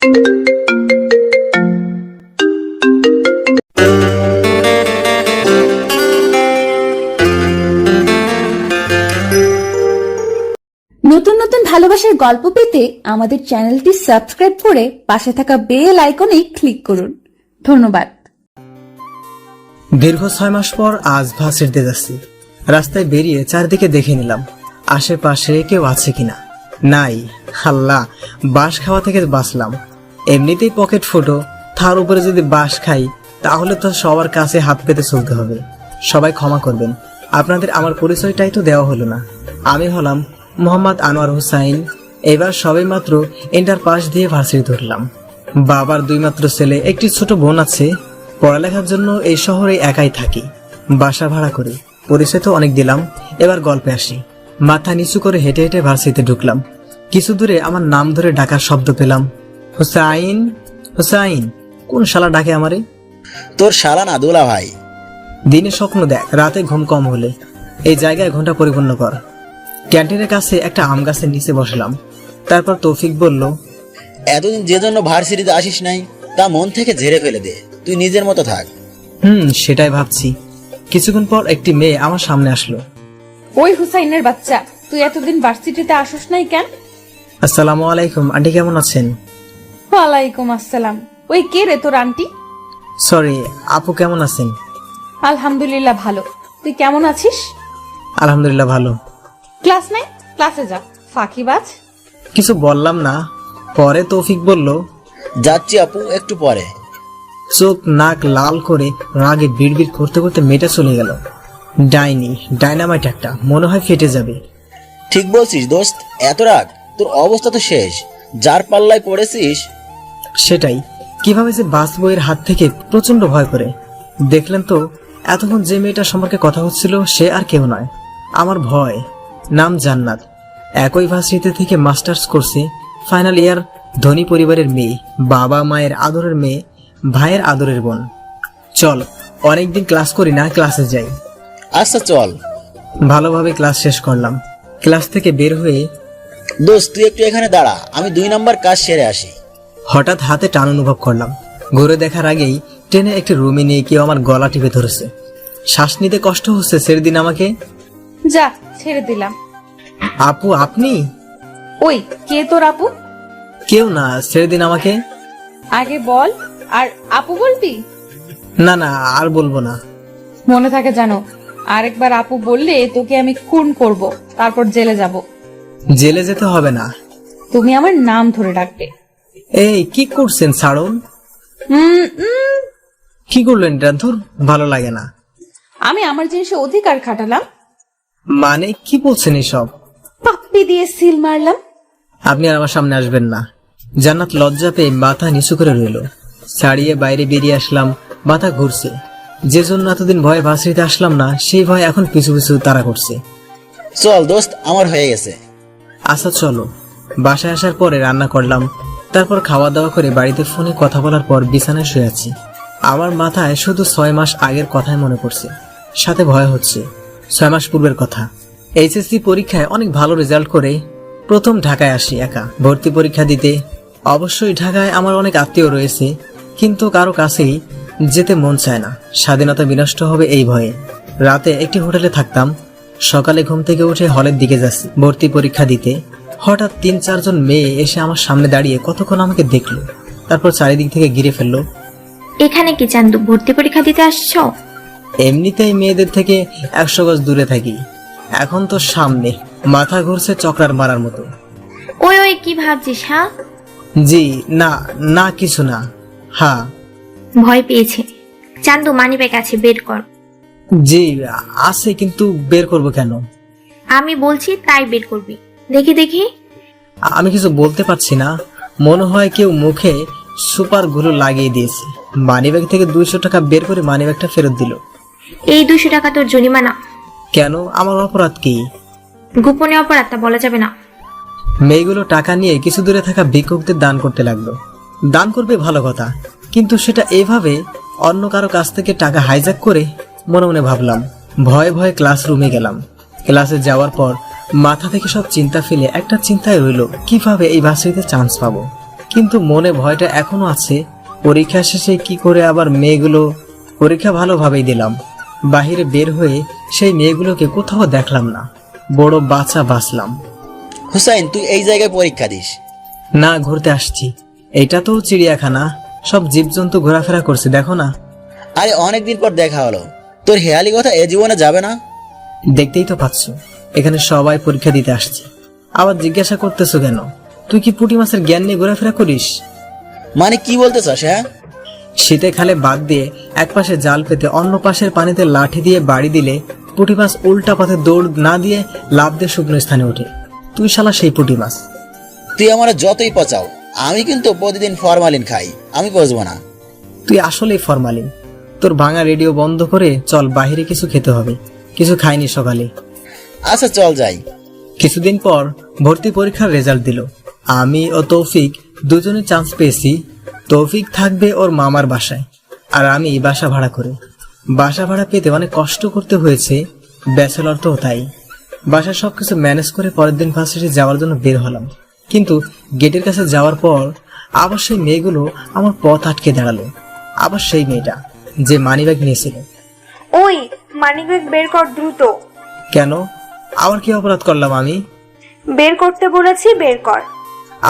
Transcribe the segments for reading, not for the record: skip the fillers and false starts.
নতুন নতুন ভালোবাসার গল্প পেতে আমাদের চ্যানেলটি সাবস্ক্রাইব করে পাশে থাকা বেল আইকনে ক্লিক করুন। ধন্যবাদ। দীর্ঘ 6 মাস পর আজ ভার্সিটিতে যাচ্ছি। রাস্তায় বেরিয়ে চারদিকে দেখে নিলাম আশেপাশে কেউ আছে কিনা। নাই। আল্লাহ, বাঁশ খাওয়া থেকে বাঁচলাম। এমনিতেই পকেট ফুটো, তার উপরে যদি বাঁশ খাই তাহলে তো সবার কাছে হাত পেতে চলতে হবে। সবাই ক্ষমা করবেন, আপনাদের আমার পরিচয়টাই তো দেওয়া হলো না। আমি হলাম মোহাম্মদ আনোয়ার হোসাইন। এবার সবে মাত্র ইন্টার পাস দিয়ে ভার্সিটি ধরলাম। বাবার 2 মাত্র ছেলে, একটি ছোট বোন আছে। পড়ালেখার জন্য এই শহরে একাই থাকি, বাসা ভাড়া করি। পরিচয় তো অনেক দিলাম, এবার গল্পে আসি। মাথা নিচু করে হেঁটে হেঁটে ভার্সিটিতে ঢুকলাম। কিছু দূরে আমার নাম ধরে ডাকার শব্দ পেলাম। হোসাইন, হোসাইন। কোন শালা ডাকে আমারে? তোর শালা না, দুলা ভাই। দিনে স্বপ্ন দেখ, রাতে ঘুম কম হলে। এই জায়গায় ঘন্টা পরিপূর্ণ কর। ক্যান্টিনের কাছে একটা আম গাছের নিচে বসলাম। তারপর তৌফিক বলল, এতদিন যে জন্য ভার্সিটিতে আসিস নাই তা মন থেকে ঝেড়ে ফেলে দে, তুই নিজের মতো থাক। সেটাই ভাবছি। কিছুক্ষণ পর একটি মেয়ে আমার সামনে আসলো। ওই হুসাইনের বাচ্চা, তুই এতদিন ভার্সিটিতে আসিস নাই কেন? আসসালামু আলাইকুম আন্টি, কেমন আছেন? ওয়ালাইকুম আসসালাম। ওই কে রে তোর আন্টি? সরি, আপু কেমন আছেন? আলহামদুলিল্লাহ ভালো। তুই কেমন আছিস? আলহামদুলিল্লাহ ভালো। ক্লাস নাই? ক্লাসে যা, ফাঁকিবাজ। কিছু বললাম না। পরে তৌফিক বলল, যাচ্ছি আপু, একটু পরে। চোখ নাক লাল করে রাগে বিড়বিড় করতে করতে মেয়েটা চলে গেল। ডাইনি, ডাইনামাইট একটা, মনে হয় ফেটে যাবে। ঠিক বলছিস দোস্ত, এত রাগ, তোর অবস্থা তো শেষ। যার পাল্লায় পড়েছিস। সেটাই, কিভাবে যে বাঁচবো এর হাত থেকে প্রচন্ড ভয় করে। দেখলেন তো, এতক্ষণ যে মেয়েটা সম্পর্কে কথা হচ্ছিল সে আর কেউ নয়, আমার ভয়। নাম জান্নাত। একই ভার্সিটি থেকে মাস্টার্স করছে, ফাইনাল ইয়ার। ধনী পরিবারের মেয়ে, বাবা মায়ের আদরের মেয়ে, ভাইয়ের আদরের বোন। চল, অনেকদিন ক্লাস করি না, ক্লাসে যাই। আচ্ছা চল। ভালোভাবে ক্লাস শেষ করলাম। ক্লাস থেকে বের হয়ে, দোস্ত তুই একটু এখানে দাঁড়া, আমি 2 নাম্বার কাজ সেরে আসি। হঠাৎ হাতে টান অনুভব করলাম। ঘুরে দেখার আগেই ট্রেনে একটি রুমে নিয়ে কেউ আমার গলা টিপে ধরেছে। শ্বাস নিতে কষ্ট হচ্ছে, ছেড়ে দিন আমাকে। যা, ছেড়ে দিলাম। আপু আপনি? ওই কে তোর আপু? কেউ না, ছেড়ে দিন আমাকে। আগে বল, আর আপু বলবি? না না, আর বলবো না। মনে থাকে জানো, আরেকবার আপু বললে তোকে আমি খুন করব, তারপর জেলে যাব। জেলে যেতে হবে না। তুমি আমার নাম ধরে ডাকবে। এই কি করছেন, ছাড়ুন। কি করলেন এটা? ধুর, ভালো লাগে না। আমি আমার জিনিসে অধিকার খাটালাম। মানে কি বলছেন এসব? পাপ্পি দিয়ে সিল মারলাম। আপনি আর আমার সামনে আসবেন না। জান্নাত লজ্জা পেয়ে মাথা নিচু করে রইল। ছাড়িয়ে বাইরে বেরিয়ে আসলাম। মাথা ঘুরছে। যে জন্য এতদিন ভয়ে ভার্সিটিতে আসলাম না, সেই ভয় এখন পিছু পিছু তাড়া করছে। চল দোস্ত, আমার হয়ে গেছে। আচ্ছা চলো। বাসায় আসার পরে রান্না করলাম। তারপর খাওয়া দাওয়া করে বাড়িতে ফোনে কথা বলার পর বিছানায় শুয়ে আছি। আমার মাথায় শুধু 6 মাস আগের কথাই মনে পড়ছে, সাথে ভয় হচ্ছে। 6 মাস পূর্বের কথা। এইচএসসি পরীক্ষায় অনেক ভালো রেজাল্ট করে প্রথম ঢাকায় আসি একা ভর্তি পরীক্ষা দিতে। অবশ্যই ঢাকায় আমার অনেক আত্মীয় রয়েছে, কিন্তু কারো কাছেই যেতে মন চায় না। স্বাধীনতা বিনষ্ট হবে এই ভয়ে। রাতে একটি হোটেলে থাকতাম। সকালে ঘুম থেকে উঠে হলের দিকে যাচ্ছি ভর্তি পরীক্ষা দিতে। হঠাৎ 3-4 জন মেয়ে এসে আমার সামনে দাঁড়িয়ে কতক্ষণ আমাকে দেখলো, তারপর চারিদিক থেকে ঘিরে ফেললো। এখানে কি চান্দু, ভর্তি পরীক্ষা দিতে আসছো? এমনিতেই মেয়েদের থেকে 100 গজ দূরে থাকি, এখন তো সামনে। মাথা ঘুরছে চক্রার মারার মতো। ওই ওই কি ভাবছিস? হ্যাঁ জি না, না কিছু না। হ্যাঁ ভয় পেয়েছে। চান্দু মানিব্যাগ আছে, বের কর। জি আছে, কিন্তু বের করব কেন? আমি বলছি তাই বের করবি। দেখি দেখি। আমি কিছু বলতে পারছি না। মনে হয় কেউ মুখে সুপার গুলো লাগিয়ে দিয়েছে। মানিব্যাগ থেকে 200 টাকা বের করে মানিব্যাগটা ফেরত দিল। এই 200 টাকা তোর জরিমানা। কেন? আমার অপরাধ কি? গোপনে অপরাধটা বলা যাবে না। মেয়েগুলো টাকা নিয়ে কিছু দূরে থাকা ভিক্ষুকদের দান করতে লাগলো। দান করবে ভালো কথা, কিন্তু সেটা এভাবে অন্য কারো কাছ থেকে টাকা হাইজ্যাক করে। মনে মনে ভাবলাম। ভয়ে ভয়ে ক্লাসরুমে গেলাম। ক্লাসে যাওয়ার পর মাথা থেকে সব চিন্তা ফেলে একটা চিন্তায় রইল, কিভাবে এই ভার্সিটিতে চান্স পাবো, কিন্তু মনে ভয়টা এখনো আছে, পরীক্ষা শেষে কি করে আবার মেয়েগুলো। পরীক্ষা ভালোভাবেই দিলাম, বাহিরে বের হয়ে সেই মেয়েগুলোকে কোথাও দেখলাম না। বড় বাঁচা বাঁচলাম। হুসাইন, তুই এই জায়গায় পরীক্ষা দিস? না, ঘুরতে আসছি। এটা তো চিড়িয়াখানা, সব জীবজন্তু ঘোরাফেরা করছে, দেখো না। আরে অনেকদিন পর দেখা হলো, তোর হেয়ালি কথা এ জীবনে যাবে না? দেখতেই তো পাচ্ছ, এখানে সবাই পরীক্ষা দিতে আসছে। আবার জিজ্ঞাসা করতেছো কেন? তুই কি পুঁটি মাছের জ্ঞান নিয়ে ঘোরাফেরা করিস? মানে কি বলতে চাস? হ্যাঁ, শীতে খালে বাদ দিয়ে এক পাশে জাল পেতে অন্য পাশের পানিতে লাঠি দিয়ে বাড়ি দিলে পুঁটি মাছ উল্টা পথে দৌড় না দিয়ে লাফ দিয়ে শুকনো স্থানে ওঠে। তুই শালা সেই পুঁটি মাছ। তুই আমার যতই পচাও, আমি কিন্তু প্রতিদিন ফরমালিন খাই, আমি বুঝবো না। তুই আসলেই ফরমালিন। তোর ভাঙা রেডিও বন্ধ করে চল, বাইরে কিছু খেতে হবে। কিছু খাইনি সকালে। আচ্ছা চল যাই। কিছুদিন পর ভর্তি পরীক্ষার রেজাল্ট দিল। আমি ও তৌফিক দুজনে চান্স পেয়েছি। তৌফিক থাকবে ওর মামার বাসায়, আর আমি বাসা ভাড়া করে। বাসা ভাড়া পেতে অনেক কষ্ট করতে হয়েছে, ব্যাচেলর তো তাই। বাসায় সবকিছু ম্যানেজ করে পরের দিন ভার্সিটি যাওয়ার জন্য বের হলাম। কিন্তু গেটের কাছে যাওয়ার পর আবার সেই মেয়েগুলো আমার পথ আটকে দাঁড়ালো। আবার সেই মেয়েটা যে মানিব্যাগ নিয়েছিল। ওই মানিব্যাগ বের কর দ্রুত। কেন? আবার কি অপরাধ করলাম আমি? বের করতে বলেছি, বের কর।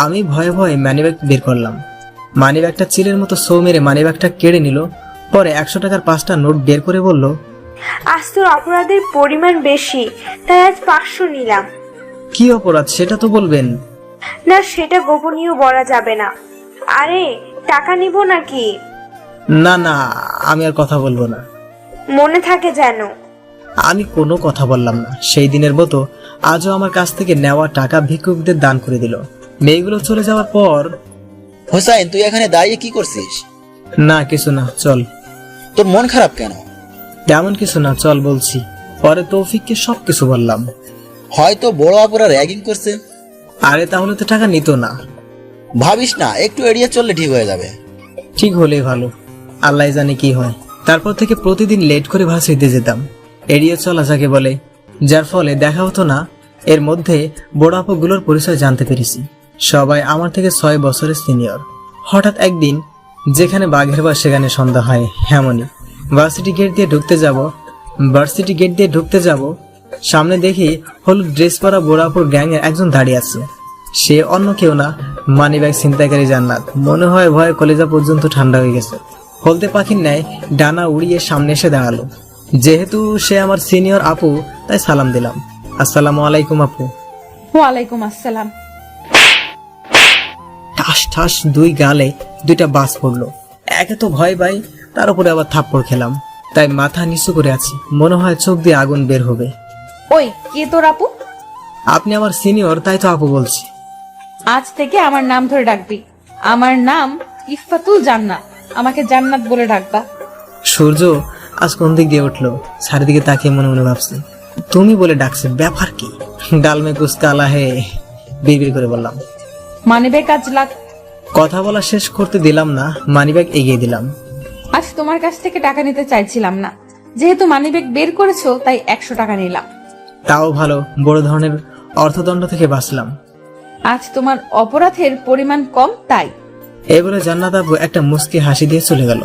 আমি ভয়ে ভয়ে মানিব্যাগ বের করলাম। মানিব্যাগটা চিলের মতো সৌ মেরে মানিব্যাগটা কেড়ে নিল। পরে 100 টাকার 5টা নোট বের করে বলল, আজ তোর অপরাধের পরিমাণ বেশি, তাই আজ 500 নিলাম। কি অপরাধ সেটা তো বলবেন। না, সেটা গোপনীয় বলা যাবে না। আরে টাকা নিব নাকি? না না, আমি আর কথা বলবো না। মনে থাকে যেন। আমি কোনো কথা বললাম না। সেই দিনের মতো আজও আমার কাছ থেকে নেওয়া টাকা ভিক্ষুকদের দান করে দিল। মেয়েগুলো চলে যাওয়ার পর, হুসাইন, তুই এখানে দাঁড়িয়ে কি করছিস? না কিছু না, চল। তোর মন খারাপ কেন? তেমন কিছু না, চল বলছি। পরে তৌফিককে সবকিছু বললাম। হয়তো বড় আপুরা র্যাগিং করছে। আরে তাহলে তো টাকা নিত না। ভাবিস না, একটু এড়িয়ে চললে ঠিক হয়ে যাবে। ঠিক হলেই ভালো, আল্লাহ জানে কি হয়। তারপর থেকে প্রতিদিন লেট করে ভার্সিটিতে যেতাম, এড়িয়ে চলা যাকে বলে, যার ফলে দেখা হতো না। এর মধ্যে বড় আপুগুলোর পরিচয় জানতে পেরেছি। সবাই আমার থেকে 6 বছরের সিনিয়র। হঠাৎ একদিন যেখানে বাঘের বাস সেখানে সন্ধ্যা হয়, এমনই ভার্সিটি গেট দিয়ে ঢুকতে যাব, সামনে দেখি হলুদ ড্রেস পরা বড় আপুর গ্যাংয়ের একজন দাঁড়িয়ে আছে। সে অন্য কেউ না, মানিব্যাগ ছিনতাইকারী জান্নাত। মনে হয় ভয়ে কলেজা পর্যন্ত ঠান্ডা হয়ে গেছে। হলদে পাখির ন্যায় ডানা উড়িয়ে সামনে এসে দাঁড়ালো। যেহেতু সে আমার সিনিয়র আপু, তাই সালাম দিলাম, আসসালামু আলাইকুম আপু। ওয়ালাইকুম আসসালাম। ঠাস ঠাস 2 গালে 2টা বাস পড়লো। একে তো ভয় পাই, তার উপরে আবার থাপ্পড় খেলাম। তাই মাথা নিচু করে আছি, মনে হয় চোখ দিয়ে আগুন বের হবে। ওই কে তোর আপু? আপনি আমার সিনিয়র, তাই তো আপু বলছি। আজ থেকে আমার নাম ধরে ডাকবি। আমার নাম ইফাতুল জান্নাত, আমাকে জান্নাত বলে ডাকবা। সূর্য আজ কোন দিক দিয়ে উঠলো, চারিদিকে তাকিয়ে মনে মনে ভাবছি, তুমি বলে ডাকছে, ব্যাপার কি? ডালমে কুছ কালা হে, বিড়বিড় করে বললাম। মানিব্যাগ আজ কথা বলা শেষ করতে দিলাম না, মানিব্যাগ এগিয়ে দিলাম। আজ তোমার কাছ থেকে টাকা নিতে চাইছিলাম না, যেহেতু মানিব্যাগ বের করেছো তাই 100 টাকা নিলাম। তাও ভালো, বড় ধরনের অর্থদণ্ড থেকে বাঁচলাম। আজ তোমার অপরাধের পরিমাণ কম, তাই। এবারে জান্নাত আপু একটা মুচকি হাসি দিয়ে চলে গেল।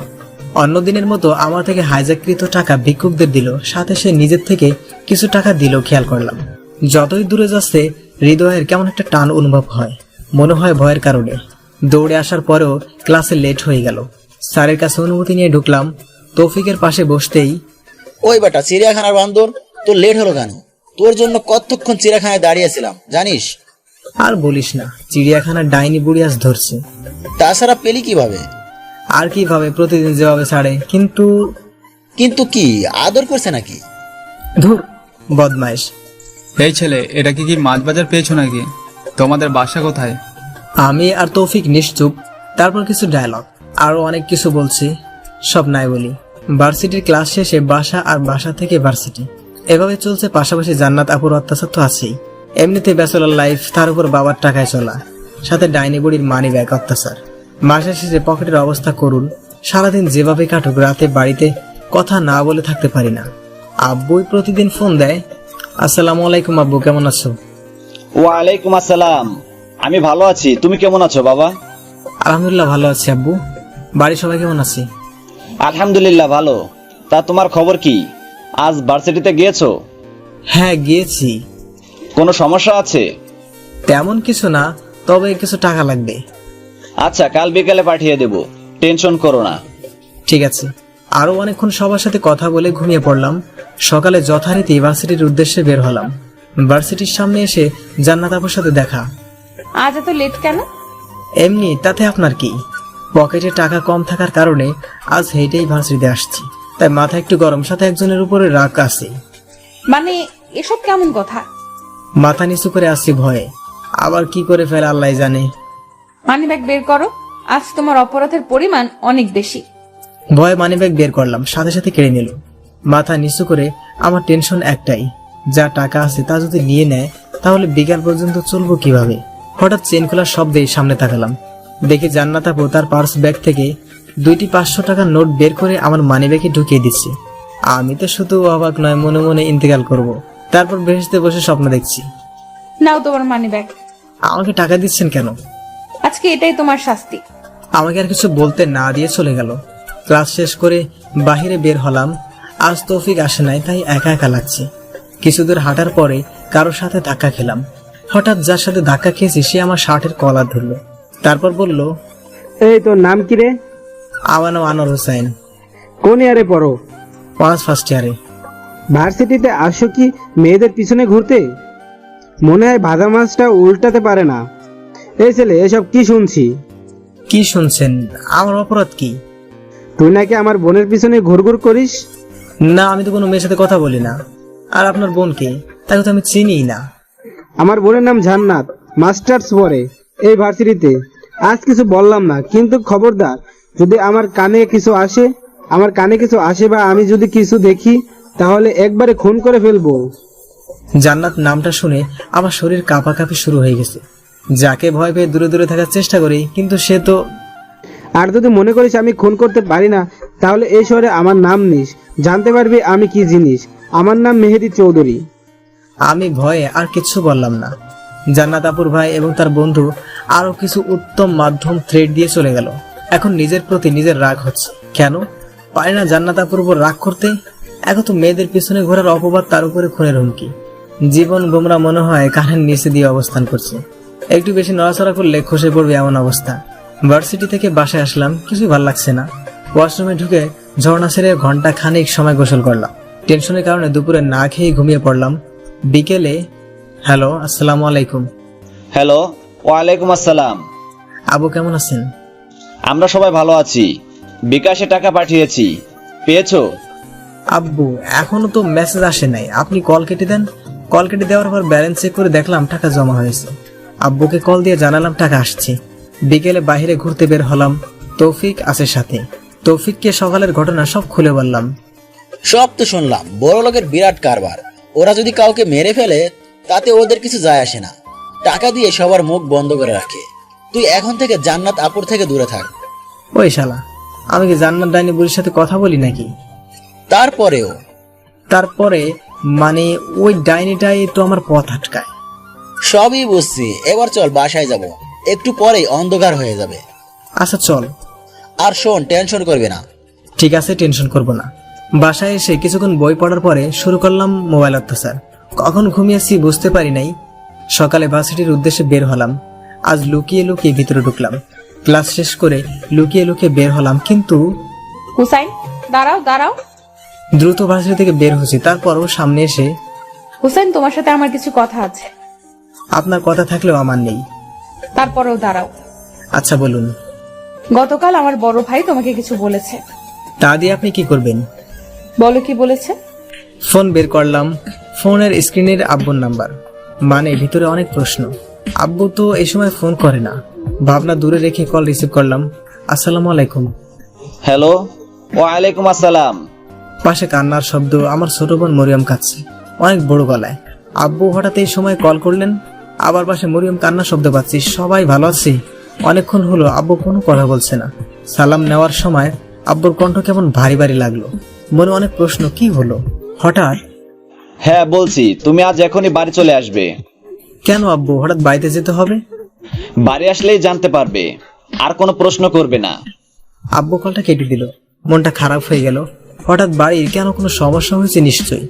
অন্যদিনের মতো আমার থেকে হাইজ্যাককৃত টাকা ভিক্ষুকদের দিল, সাথে সে নিজের থেকে কিছু টাকা দিল। খেয়াল করলাম যতই দূরে যাচ্ছে হৃদয়ের কেমন একটা টান অনুভব হয়, মনে হয় ভয়ের কারণে। দৌড়ে আসার পরেও ক্লাসে লেট হয়ে গেল। স্যারের কাছে অনুমতি নিয়ে ঢুকলাম। তৌফিকের পাশে বসতেই, ওই বেটা, চিড়িয়াখানার বান্দর, তোর লেট হলো কেন? তোর জন্য কতক্ষণ চিড়িয়াখানায় দাঁড়িয়েছিলাম জানিস? আর বলিস না, চিড়িয়াখানার ডাইনি বুড়ি আজ ধরছে। তাছাড়া পেলি কিভাবে? আর কিভাবে, প্রতিদিন যেভাবে ছাড়ে। কিন্তু কি আদর করছে নাকি? ধুর, বদমাইশ। এই ছেলে, এটা কি মাছ বাজার পেয়েছো নাকি? তোমাদের বাসা কোথায়? আমি আর তৌফিক নিশ্চুপ। তারপর কিছু ডায়লগ, আরো অনেক কিছু বলছি, সব নাই বলি। ভার্সিটির ক্লাস শেষে বাসা, আর বাসা থেকে ভার্সিটি, এভাবে চলছে। পাশাপাশি জান্নাত আপুর অত্যাচার তো আছেই। এমনিতে ব্যাচেলর লাইফ, তার উপর বাবার টাকায় চলা, সাথে ডাইনি বুড়ির মানি ব্যাগ অত্যাচার। মাসের শেষে পকেটের অবস্থা করুন। সারাদিন যেভাবে কাটুক, রাতে বাড়িতে কথা না বলে থাকতে পারি না। আব্বুই প্রতিদিন ফোন দেয়, আসসালামু আলাইকুম আব্বু, কেমন আছো? ওয়ালাইকুম আসসালাম। আমি ভালো আছি, তুমি কেমন আছো বাবা? আলহামদুলিল্লাহ ভালো আছি আব্বু। বাড়ির সবাই কেমন আছে? আলহামদুলিল্লাহ ভালো। তা তোমার খবর কি? আজ ভার্সিটিতে গিয়েছো? হ্যাঁ গিয়েছি। কোনো সমস্যা আছে? তেমন কিছু না, তবে কিছু টাকা লাগবে। আচ্ছা, কাল বিকেলে পাঠিয়ে দেব, টেনশন করো না। ঠিক আছে। আরো অনেকক্ষণ সবার সাথে কথা বলে ঘুমিয়ে পড়লাম। সকালে যথারীতি ভার্সিটির উদ্দেশ্যে বের হলাম। ভার্সিটির সামনে এসে জান্নাত আপুর সাথে দেখা। আজ এত লেট কেন? এমনি, তাতে আপনার কি? পকেটে টাকা কম থাকার কারণে আজ হেঁটেই ভার্সিটিতে আসছি, তাই মাথা একটু গরম, সাথে একজনের উপরে রাগ আছে। মানে এসব কেমন কথা? মাথা নিচু করে আসছি ভয়ে, আবার কি করে ফেলে আল্লাহ জানে। মানিব্যাগ বের করো, আজ তোমার অপরাধের পরিমাণ অনেক বেশি। ভয়ে মানিব্যাগ বের করলাম, সাথে সাথে কেড়ে নিল। মাথা নিচু করে আমার টেনশন একটাই, যা টাকা আছে তা যদি নিয়ে নেয় তাহলে বিকাল পর্যন্ত চলবো কিভাবে। হঠাৎ চেন খোলার শব্দে সামনে তাকালাম, দেখি জান্নাত আপু তার পার্স ব্যাগ থেকে 2টি 500 টাকার নোট বের করে আমার মানিব্যাগে ঢুকিয়ে দিচ্ছে। আমি তো শুধু অবাক নয়, মনে মনে ইন্তেকাল করব। তারপর বেহেশতে বসে স্বপ্ন দেখছি। নাও তোমার মানিব্যাগ। আমাকে টাকা দিচ্ছেন কেন? আজকে এটাই তোমার শাস্তি। আমাকে আর কিছু বলতে না দিয়ে চলে গেল। ক্লাস শেষ করে বাহিরে বের হলাম। আজ তৌফিক আসে নাই, তাই একা একা লাগছে। কিছুদূর হাঁটার পরে কারোর সাথে ধাক্কা খেলাম। হঠাৎ যার সাথে ধাক্কা খেয়েছি সে আমার শার্টের কলার ধরল, তারপর বলল, এই তোর নাম কি রে? আমার নাম আনোয়ার হোসেন। কোন ইয়ারে পড়ো? অনার্স ফার্স্ট ইয়ারে। ভার্সিটিতে আসো কি মেয়েদের পিছনে ঘুরতে? মনে হয় ভাজা মাছটা উল্টাতে পারে না। এই ছেলে, এসব কি শুনছি? কি শুনছেন? আমার অপরাধ কি? তুই নাকি আমার বোনের পিছনে ঘুরঘুর করিস? না, আমি তো কোনো মেয়ের সাথে কথা বলি না। আর আপনার বোনকে, তাকে তো আমি চিনিই না। আমার বোনের নাম জান্নাত, মাস্টার্স পড়ে এই ভার্সিটিতে। আজ কিছু বললাম না, কিন্তু খবরদার যদি আমার কানে কিছু আসে বা আমি যদি কিছু দেখি তাহলে একবারে খুন করে ফেলবো। জান্নাত নামটা শুনে আমার শরীর কাঁপাকাঁপি শুরু হয়ে গেছে। যাকে ভয় পেয়ে দূরে দূরে থাকার চেষ্টা করি, কিন্তু সে তো। আর যদি মনে করিস আমি খুন করতে পারি না, তাহলে এই শহরে আমার নাম নিস, জানতে পারবি আমি কি জিনিস। আমার নাম মেহেদি চৌধুরী। আমি ভয়ে আর কিছু বললাম না। জান্নাত আপুর ভাই এবং তার বন্ধু আরো কিছু উত্তম মাধ্যম থ্রেড দিয়ে চলে গেল। এখন নিজের প্রতি নিজের রাগ হচ্ছে। কেন পারি না জান্নাত আপুর উপর রাগ করতে? এখন তো মেয়েদের পিছনে ঘোরার অপবাদ, তার উপরে খুনের হুমকি। জীবন গোমরা মনে হয় কানের নিচে দিয়ে অবস্থান করছে। একটু বেশি নড়াচড়া করলে খসে পড়বে এমন অবস্থা। ভার্সিটি থেকে বাসায় আসলাম, কিছুই ভাল লাগছে না। ওয়াশরুমে ঢুকে ঝর্ণা ছেড়ে ঘন্টা খানিক সময় গোসল করলাম। টেনশনের কারণে দুপুরে না খেয়ে ঘুমিয়ে পড়লাম। বিকেলে, হ্যালো, আসসালামু আলাইকুম। হ্যালো, ওয়ালাইকুম আসসালাম। আবু কেমন আছেন? আমরা সবাই ভালো আছি। বিকাশে টাকা পাঠিয়েছি, পেয়েছো? আব্বু, এখনো তো মেসেজ আসে নাই। আপনি কল কেটে দেন। কল কেটে দেওয়ার পর ব্যালেন্স চেক করে দেখলাম টাকা জমা হয়েছে। আব্বুকে কল দিয়ে জানালাম টাকা আসছে। বিকেলে বাইরে ঘুরতে বের হলাম, তৌফিক আছে সাথে। তৌফিককে সকালের ঘটনা সব খুলে বললাম। সব তো শুনলাম, বড় লোকের বিরাট কারবার। ওরা যদি কাউকে মেরে ফেলে তাতে ওদের কিছু যায় আসে না, টাকা দিয়ে সবার মুখ বন্ধ করে রাখে। তুই এখন থেকে জান্নাত আপুর থেকে দূরে থাক। ওই শালা, আমি কি জান্নাত ডাইনি বুড়ির সাথে কথা বলি নাকি? তারপরে মানে ওই ডাইনিটাই তো আমার পথ আটকায়। সবই বুঝছি, এবার চল বাসায় যাব, একটু পরেই অন্ধকার হয়ে যাবে। আচ্ছা চল। আর শোন, টেনশন করবে না। ঠিক আছে, টেনশন করব না। বাসায় এসে কিছুক্ষণ বই পড়ার পরে শুরু করলাম মোবাইল অত্যাচার। কখন ঘুমিয়েছি বুঝতে পারি নাই। সকালে ভার্সিটির উদ্দেশ্যে বের হলাম। আজ লুকিয়ে লুকিয়ে ভিতরে ঢুকলাম। ক্লাস শেষ করে লুকিয়ে লুকিয়ে বের হলাম, কিন্তু হুসাইন, দাঁড়াও দাঁড়াও। দ্রুত ভার্সিটি থেকে বের হয়েছি। তারপরও সামনে এসে, হুসাইন, তোমার সাথে আমার কিছু কথা আছে। আপনার কথা থাকলেও আমার নেই। তারপরেও দাঁড়াও। আচ্ছা বলুন। গতকাল আমার বড় ভাই তোমাকে কিছু বলেছে। তা দিয়ে আপনি কি করবেন? বলো কি বলেছে। ফোন বের করলাম। ফোনের স্ক্রিনের আব্বুর নাম্বার, মানে ভিতরে অনেক প্রশ্ন। আব্বু তো এই সময় ফোন করে না। ভাবনা দূরে রেখে কল রিসিভ করলাম। আসসালামু আলাইকুম। হ্যালো, ওয়ালাইকুম আসসালাম। পাশে কান্নার শব্দ। আমার ছোট বোন মরিয়ম কাঁদছে অনেক বড় গলায়। আব্বু হঠাৎ এই সময় কল করলেন। আবার পাশে মরিয়ম কান্নার শব্দ পাচ্ছি। সবাই ভালো আছে? অনেকক্ষণ হলো আব্বু কোনো কথা বলছে না। সালাম নেওয়ার সময় আব্বুর কণ্ঠ কেমন ভারী ভারী লাগলো। মনে অনেক প্রশ্ন, কি হলো হঠাৎ? হ্যাঁ বলছি, তুমি আজ এখনই বাড়ি চলে আসবে। কেন আব্বু, হঠাৎ বাড়িতে যেতে হবে? বাড়ি আসলেই জানতে পারবে। আর কোনো প্রশ্ন করবে না। আব্বু কলটা কেটে দিল। মনটা খারাপ হয়ে গেল। হঠাৎ বাড়ির কেন কোনো সমস্যা হয়েছে নিশ্চয়ই।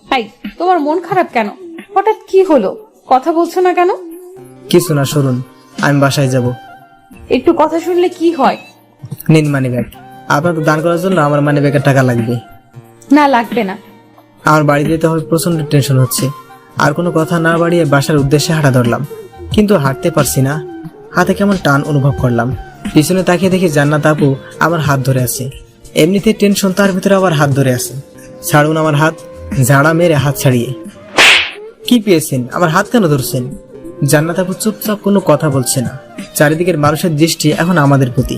হাই, তোমার মন খারাপ কেন? হঠাৎ কি হলো? কথা বলছো না কেন? কিছু না, সরুন, আমি বাসায় যাব। একটু কথা শুনলে কি হয়? নিন মানি ব্যাগ। আপনার তো দান করার জন্য আমার মানি ব্যাগের টাকা লাগবে। না, লাগবে না। আমার বাড়ি যেতে হবে, প্রচন্ড টেনশন হচ্ছে। আর কোনো কথা না বাড়িয়ে বাসার উদ্দেশ্যে হাঁটা ধরলাম, কিন্তু হাঁটতে পারছি না। হাতে কেমন টান অনুভব করলাম। পিছনে তাকিয়ে দেখি জান্নাত আপু আমার হাত ধরে আছে। এমনিতে টেনশন, তার ভিতরে আবার হাত ধরে আছে। ছাড়ুন আমার হাত। ঝাড়া মেরে হাত ছাড়িয়ে। কি পেয়েছেন? আমার হাত কেন ধরছেন? জান্নাত আপু চুপচাপ, কোনো কথা বলছে না। চারিদিকের মানুষের দৃষ্টি এখন আমাদের প্রতি।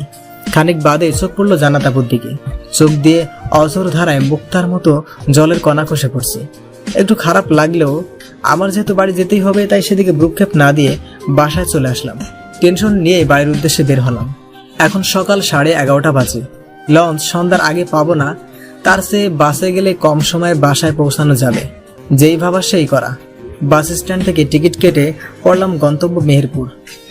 খানিক বাদে চোখ পড়লো জান্নাত আপুর দিকে। চোখ দিয়ে অঝোর ধারায় মুক্তার মতো জলের কণা খসে পড়ছে। একটু খারাপ লাগলেও আমার যেহেতু বাড়ি যেতেই হবে, তাই সেদিকে ভ্রুক্ষেপ না দিয়ে বাসায় চলে আসলাম। টেনশন নিয়ে বাড়ির উদ্দেশ্যে বের হলাম। এখন সকাল 11:30 বাজে। লঞ্চ সন্ধ্যার আগে পাবো না, তার চেয়ে বাসে গেলে কম সময়ে বাসায় পৌঁছানো যাবে। যেই ভাবা সেই করা। বাস স্ট্যান্ড থেকে টিকিট কেটে পড়লাম গন্তব্য মেহেরপুর।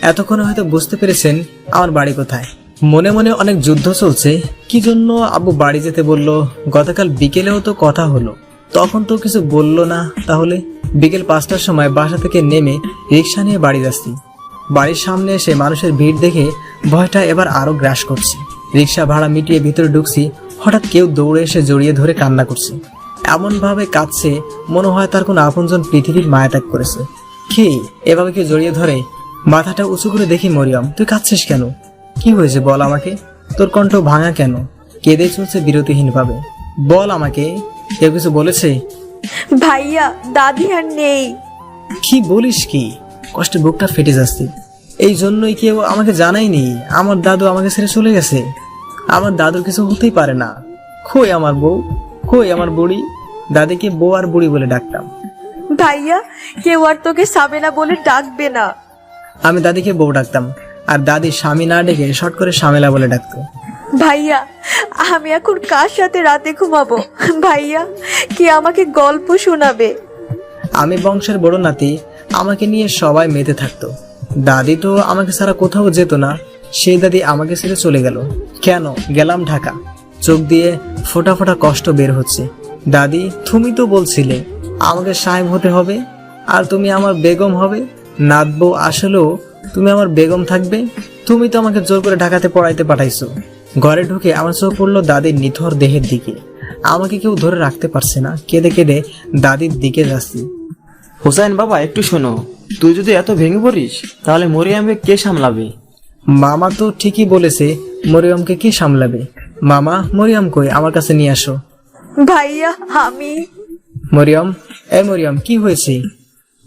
এতক্ষণে হয়তো বুঝতে পেরেছেন আমার বাড়ি কোথায়। মনে মনে অনেক যুদ্ধ চলছে। কি জন্য আব্বু বাড়ি যেতে বলল? গতকাল বিকেলেও তো কথা হলো, তখন তো কিছু বললো না। তাহলে বিকেল 5টার সময় বাসা থেকে নেমে রিক্সা নিয়ে বাড়ি যাচ্ছি। বাড়ির সামনে এসে মানুষের ভিড় দেখে ভয়টা এবার আরো গ্রাস করছে। রিক্সা ভাড়া মিটিয়ে ভিতরে ঢুকছি, হঠাৎ কেউ দৌড়ে এসে জড়িয়ে ধরে কান্না করছে। এমন ভাবে কাঁদছে মনে হয় তার কোনো আপনজন পৃথিবীর মায়া ত্যাগ করেছে। কি এভাবে কেউ জড়িয়ে ধরে? মাথাটা উঁচু করে দেখি মরিয়ম। তুই কাঁদছিস কেন? কি হয়েছে বল আমাকে। তোর কণ্ঠ ভাঙা কেন? কেঁদে চলছে বিরতিহীন ভাবে। বল আমাকে, কেউ কিছু বলেছে? ভাইয়া, দাদি আর নেই। কি বলিস কি? কষ্টে বুকটা ফেটে যাচ্ছে। এই জন্যই কেউ আমাকে জানায়নি আমার দাদু আমাকে ছেড়ে চলে গেছে। আমার দাদুর কিছু হতেই পারে না। কই আমার বউ, কই আমার বুড়ি? দাদিকে বউ আর বুড়ি বলে ডাকতাম। ভাইয়া, কেউ আর তোকে সাবেনা বলে ডাকবে না। আমি দাদিকে বউ ডাকতাম, আর দাদি স্বামী না ডেকে শর্ট করে শামেলা বলে ডাকতো। ভাইয়া, আমি এখন কার সাথে রাতে ঘুমাবো? ভাইয়া, কে আমাকে গল্প শোনাবে? আমি বংশের বড় নাতি, আমাকে নিয়ে সবাই মেতে থাকতো। দাদি তো আমাকে ছাড়া কোথাও যেত না। সেই দাদি আমাকে ছেড়ে চলে গেল। কেন গেলাম? ঢাকা। চোখ দিয়ে ফোটা ফোটা কষ্ট বের হচ্ছে। দাদি, তুমি তো বলছিলে আমাকে সাহেব হতে হবে, আর তুমি আমার বেগম হবে। নাতবো, আসলেও তুমি আমার বেগম থাকবে। তুমি তো আমাকে জোর করে ঢাকাতে পড়াইতে পাঠাইছো। ঘরে ঢুকে আমার চোখ পড়লো দাদির নিথর দেহের দিকে। আমাকে কেউ ধরে রাখতে পারছে না। কেঁদে কেঁদে দাদির দিকে যাচ্ছি। হোসাইন বাবা, একটু শোনো। তুই যদি এত ভেঙে পড়িস তাহলে মরিয়ামকে কে সামলাবে? মামা তো ঠিকই বলেছে, মরিয়মকে কি সামলাবে। মামা, মরিয়ম কই? আমার কাছে নিয়ে আসো। ভাইয়া, আমি মরিয়ম, মরিয়ম, কি হয়েছে?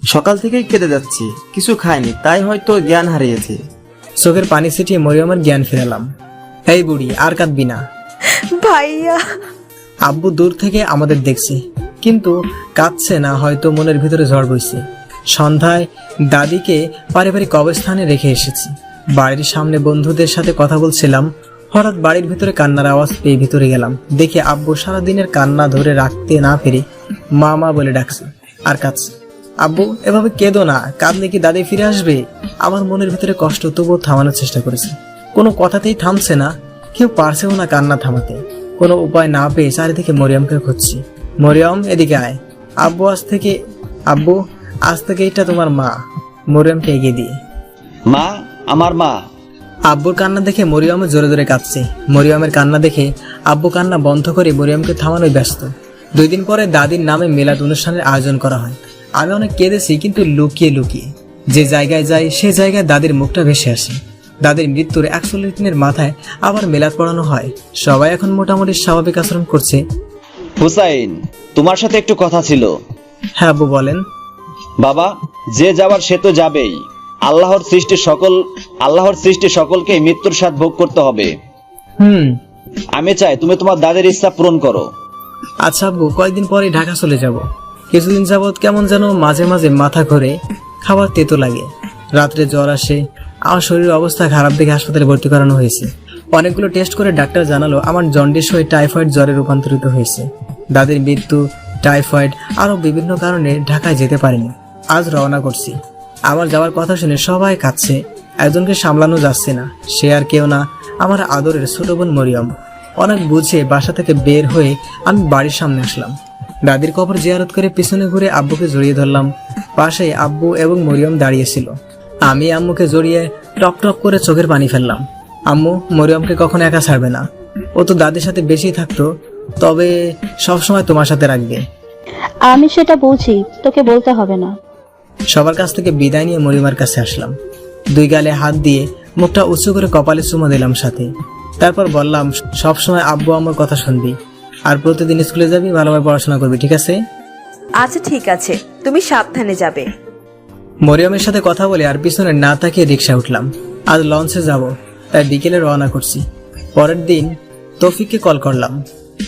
সকাল থেকেই কেঁদে যাচ্ছি, কিছু খায়নি, তাই হয়তো জ্ঞান হারিয়েছে। চোখের পানি ছিটিয়ে মরিয়মের জ্ঞান ফেরালাম। এই বুড়ি, আর কাঁদবি না। ভাইয়া। আব্বু দূর থেকে আমাদের দেখছে, কিন্তু কাঁদছে না, হয়তো মনের ভিতরে ঝড় বইছে। সন্ধ্যায় দাদিকে পারিবারিক কবরস্থানে রেখে এসেছি। বাড়ির সামনে বন্ধুদের সাথে কথা বলছিলাম, হঠাৎ বাড়ির ভিতরে কান্নার আওয়াজ পেয়ে ভিতরে গেলাম। দেখে আব্বু সারাদিনের কান্না ধরে রাখতে না পেরে মামা বলে ডাকছে আর কাঁদছে। আব্বু, এভাবে কেঁদো না, কাঁদলে কি দাদি ফিরে আসবে? আমার মনের ভিতরে কষ্ট, তবুও থামানোর চেষ্টা করেছে। কোনো কথাতেই থামছে না, কেউ পারছেও না কান্না থামাতে। কোনো উপায় না পেয়ে চারিদিকে মরিয়মকে খুঁজছি। মরিয়ম, এদিকে আয়। আব্বু, আজ থেকে এটা তোমার মা। মরিয়মকে এগিয়ে দিয়ে। মা, আমার মা। আব্বুর কান্না দেখে মরিয়ম জোরে জোরে কাঁদছে। মরিয়মের কান্না দেখে আব্বু কান্না বন্ধ করে মরিয়মকে থামানোয় ব্যস্ত। 2 দিন পরে দাদির নামে মিলাদ অনুষ্ঠানের আয়োজন করা হয়। আমি অনেক কেঁদেছি, কিন্তু লুকিয়ে লুকিয়ে। যে জায়গায় যাই সে জায়গায় দাদির মুখটা ভেসে আসে। দাদির মৃত্যুর 41 দিনের মাথায় আবার মিলাদ পড়ানো হয়। সবাই এখন মোটামুটি স্বাভাবিক আচরণ করছে। হুসাইন, তোমার সাথে একটু কথা ছিল। হ্যাঁ আব্বু, বলেন। বাবা, যে যাবার সে তো যাবেই। আল্লাহর সৃষ্টি সকলকে মৃত্যুর স্বাদ ভোগ করতে হবে। আমি চাই তুমি তোমার দাদির ইচ্ছা পূরণ করো। আচ্ছা আব্বু, কয়েকদিন পরে ঢাকা চলে যাব। কিছুদিন যাবৎ কেমন যেন মাঝে মাঝে মাথা ঘোরে, খাবার তেতো লাগে, রাত্রে জ্বর আসে। আমার শরীরের অবস্থা খারাপ দেখে হাসপাতালে ভর্তি করানো হয়েছে। অনেকগুলো টেস্ট করে ডাক্তার জানালো আমার জন্ডিস হয়ে টাইফয়েড জ্বরে রূপান্তরিত হয়েছে। দাদির মৃত্যু, টাইফয়েড, আরো বিভিন্ন কারণে ঢাকায় যেতে পারিনি। আজ রওনা করছি। আমার যাওয়ার কথা শুনে সবাই কাঁদছে, একজনকে সামলানো যাচ্ছে না, সে আর কেউ না, আমার আদরের ছোট বোন মরিয়ম। অনেক বুঝে বাসা থেকে বের হয়ে আমি বাড়ির সামনে আসলাম। দাদির কবর জিয়ারত করে পিছনে ঘুরে আব্বুকে জড়িয়ে ধরলাম। পাশে আব্বু এবং মরিয়ম দাঁড়িয়েছিল। আমি আম্মুকে জড়িয়ে টপ টপ করে চোখের পানি ফেললাম। আম্মু মরিয়মকে কখনো একা ছাড়বে না, ও তো দাদির সাথে বেশি থাকতো, তবে সবসময় তোমার সাথে রাখবে। আমি সেটা বুঝি, তোকে বলতে হবে না। সবার কাছ থেকে বিদায় নিয়ে মরিয়মের কাছে আসলাম। দুই গালে হাত দিয়ে মুখটা উঁচু করে কপালে চুমো দিলাম সাথে। তারপর বললাম, সবসময় আব্বু আমার কথা শুনবি, আর প্রতিদিন স্কুলে যাবি, ভালোভাবে পড়াশোনা করবি, ঠিক আছে? আচ্ছা ঠিক আছে, তুমি সাবধানে যাবে। মরিয়মের সাথে কথা বলে আর পিছনে না তাকিয়ে রিক্সা উঠলাম। আজ লঞ্চে যাব, তাই বিকেলে রওনা করছি। পরের দিন তৌফিককে কল করলাম।